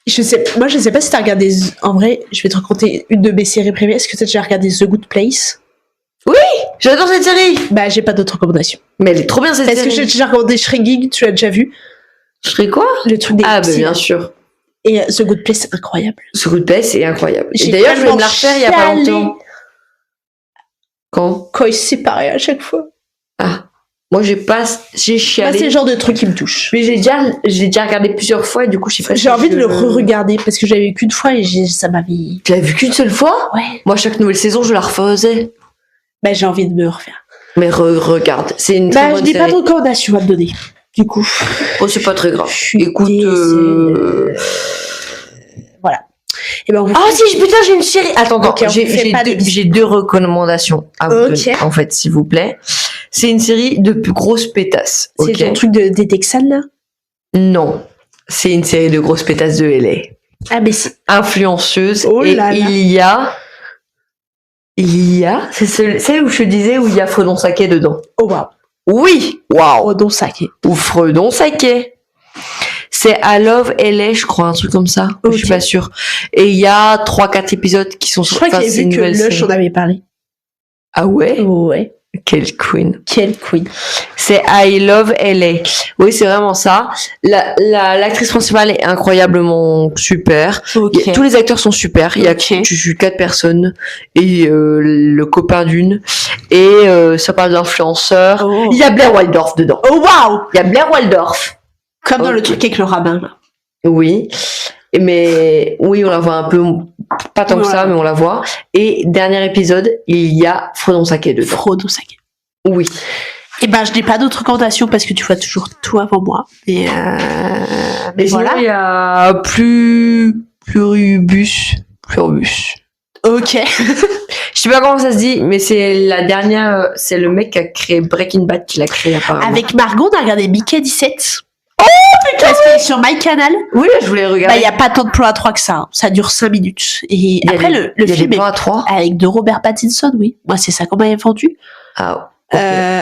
[SPEAKER 2] Je sais pas si t'as regardé... En vrai, je vais te raconter une de mes séries préférées. Est-ce que t'as déjà regardé The Good Place?
[SPEAKER 1] J'adore cette série.
[SPEAKER 2] Bah, j'ai pas d'autres recommandations.
[SPEAKER 1] Mais elle est trop bien cette
[SPEAKER 2] Parce que
[SPEAKER 1] série.
[SPEAKER 2] j'ai déjà regardé Shrinking, tu l'as déjà vu?
[SPEAKER 1] Je serais quoi?
[SPEAKER 2] Le truc des
[SPEAKER 1] Ah, bah
[SPEAKER 2] psys,
[SPEAKER 1] bien
[SPEAKER 2] là.
[SPEAKER 1] sûr.
[SPEAKER 2] Et The Good Place, c'est incroyable.
[SPEAKER 1] Ce coup de paix, c'est incroyable. Et
[SPEAKER 2] J'ai
[SPEAKER 1] d'ailleurs, je vais me la
[SPEAKER 2] tellement
[SPEAKER 1] refaire il y a pas
[SPEAKER 2] chialé.
[SPEAKER 1] longtemps. Quand?
[SPEAKER 2] Quand ils se séparaient à chaque fois.
[SPEAKER 1] Ah. Moi, j'ai
[SPEAKER 2] Moi,
[SPEAKER 1] chialé.
[SPEAKER 2] c'est le genre de truc qui me touche.
[SPEAKER 1] Mais j'ai déjà regardé plusieurs fois et du coup, je sais pas.
[SPEAKER 2] J'ai envie de le re-regarder parce que j'avais vu qu'une fois et ça m'avait...
[SPEAKER 1] Tu l'as vu qu'une seule fois?
[SPEAKER 2] Ouais.
[SPEAKER 1] Moi, chaque nouvelle saison, je la refaisais.
[SPEAKER 2] Bah, j'ai envie de me refaire.
[SPEAKER 1] Mais regarde, c'est une très
[SPEAKER 2] Bah, je
[SPEAKER 1] bonne
[SPEAKER 2] n'ai pas
[SPEAKER 1] série.
[SPEAKER 2] de recommandation à te donner. Du coup.
[SPEAKER 1] Oh, c'est pas très grave.
[SPEAKER 2] Je suis
[SPEAKER 1] Écoute,
[SPEAKER 2] désolée. Voilà. Et ben, on va
[SPEAKER 1] Ah si, putain, j'ai une série. Attends,
[SPEAKER 2] Ok, on fait pas de bisous.
[SPEAKER 1] j'ai deux recommandations à vous
[SPEAKER 2] Ok.
[SPEAKER 1] donner, en fait, s'il vous plaît. C'est une série de plus grosses pétasses.
[SPEAKER 2] C'est
[SPEAKER 1] Ok.
[SPEAKER 2] ton truc des Texans, là?
[SPEAKER 1] Non, c'est une série de grosses pétasses de LA.
[SPEAKER 2] Ah, mais c'est...
[SPEAKER 1] Influenceuse.
[SPEAKER 2] Oh
[SPEAKER 1] et
[SPEAKER 2] là là.
[SPEAKER 1] c'est celle où je te disais où il y a Fredon Saké dedans.
[SPEAKER 2] Oh, waouh.
[SPEAKER 1] Oui, waouh.
[SPEAKER 2] Oh, non, saké.
[SPEAKER 1] Ou Fredon Saké. C'est I Love LA, je crois, un truc comme ça.
[SPEAKER 2] Ok.
[SPEAKER 1] Je suis pas sûre. Et il y a 3-4 épisodes qui sont
[SPEAKER 2] Je crois qu'il y
[SPEAKER 1] c'est
[SPEAKER 2] a
[SPEAKER 1] une
[SPEAKER 2] vu que
[SPEAKER 1] nouvelle
[SPEAKER 2] Lush
[SPEAKER 1] série.
[SPEAKER 2] en avait parlé.
[SPEAKER 1] Ah ouais?
[SPEAKER 2] Oh, ouais.
[SPEAKER 1] Quelle queen.
[SPEAKER 2] Quelle queen.
[SPEAKER 1] C'est I Love LA. Oui, c'est vraiment ça. L'actrice principale est incroyablement super.
[SPEAKER 2] Ok.
[SPEAKER 1] Tous les acteurs sont super. Il y a
[SPEAKER 2] Ok.
[SPEAKER 1] 4 personnes et le copain d'une. Et ça parle d'influenceurs.
[SPEAKER 2] Oh.
[SPEAKER 1] Il y a Blair Waldorf dedans.
[SPEAKER 2] Oh, waouh.
[SPEAKER 1] Il y a Blair Waldorf.
[SPEAKER 2] Comme dans le
[SPEAKER 1] Ok.
[SPEAKER 2] truc avec le rabbin, là.
[SPEAKER 1] Oui. Mais oui, on la voit un peu, pas tant que
[SPEAKER 2] Voilà.
[SPEAKER 1] ça, mais on la voit. Et dernier épisode, il y a Fredon Saké dedans.
[SPEAKER 2] Frodon saké.
[SPEAKER 1] Oui.
[SPEAKER 2] Et ben, je n'ai pas d'autres recommandations parce que tu vois toujours tout avant moi. Mais
[SPEAKER 1] Mais sinon,
[SPEAKER 2] voilà.
[SPEAKER 1] il y a Pluribus.
[SPEAKER 2] Ok.
[SPEAKER 1] Je sais pas comment ça se dit, mais c'est la dernière, c'est le mec qui a créé Breaking Bad qui l'a créé apparemment.
[SPEAKER 2] Avec Margot, on a regardé Mickey 17. Oh putain! Parce qu'elle est sur MyCanal.
[SPEAKER 1] Oui, je voulais
[SPEAKER 2] Bah,
[SPEAKER 1] regarder.
[SPEAKER 2] il n'y a pas tant de plans à 3 que ça. Hein. Ça dure 5 minutes. Et après, le
[SPEAKER 1] il y a
[SPEAKER 2] film
[SPEAKER 1] des
[SPEAKER 2] est
[SPEAKER 1] plans à 3.
[SPEAKER 2] avec de Robert Pattinson, oui. Moi, c'est ça qu'on m'avait vendu.
[SPEAKER 1] Ah, ok.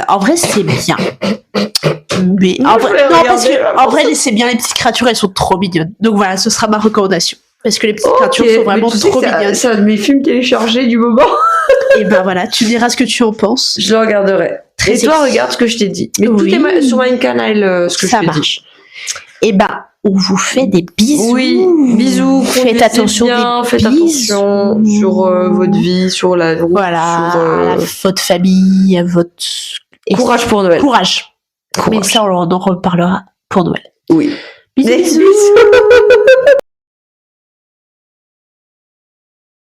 [SPEAKER 2] En vrai, c'est bien. Mais
[SPEAKER 1] Moi,
[SPEAKER 2] en
[SPEAKER 1] je
[SPEAKER 2] vrai,
[SPEAKER 1] voulais
[SPEAKER 2] non, parce
[SPEAKER 1] regarder,
[SPEAKER 2] que,
[SPEAKER 1] vraiment.
[SPEAKER 2] en vrai, c'est bien, les petites créatures, elles sont trop mignonnes. Donc voilà, ce sera ma recommandation. Parce que les petites créatures sont vraiment
[SPEAKER 1] Mais tu sais
[SPEAKER 2] trop
[SPEAKER 1] que
[SPEAKER 2] mignonnes.
[SPEAKER 1] c'est un de mes films téléchargés du moment.
[SPEAKER 2] Et ben voilà, tu diras ce que tu en penses.
[SPEAKER 1] Je le regarderai.
[SPEAKER 2] Très
[SPEAKER 1] Et toi,
[SPEAKER 2] sexy.
[SPEAKER 1] regarde ce que je t'ai dit. Mais
[SPEAKER 2] Oui.
[SPEAKER 1] tout est sur MyCanal, ce que
[SPEAKER 2] Ça
[SPEAKER 1] je t'ai dit.
[SPEAKER 2] marche. Et ben, on vous fait des bisous.
[SPEAKER 1] Oui, bisous.
[SPEAKER 2] Faites attention,
[SPEAKER 1] faites attention sur votre vie, sur la route,
[SPEAKER 2] Voilà,
[SPEAKER 1] sur
[SPEAKER 2] à votre famille, à votre...
[SPEAKER 1] courage pour Noël.
[SPEAKER 2] Courage. Mais
[SPEAKER 1] Courage.
[SPEAKER 2] ça, on en reparlera pour Noël.
[SPEAKER 1] Oui.
[SPEAKER 2] Bisous.
[SPEAKER 1] Bisous.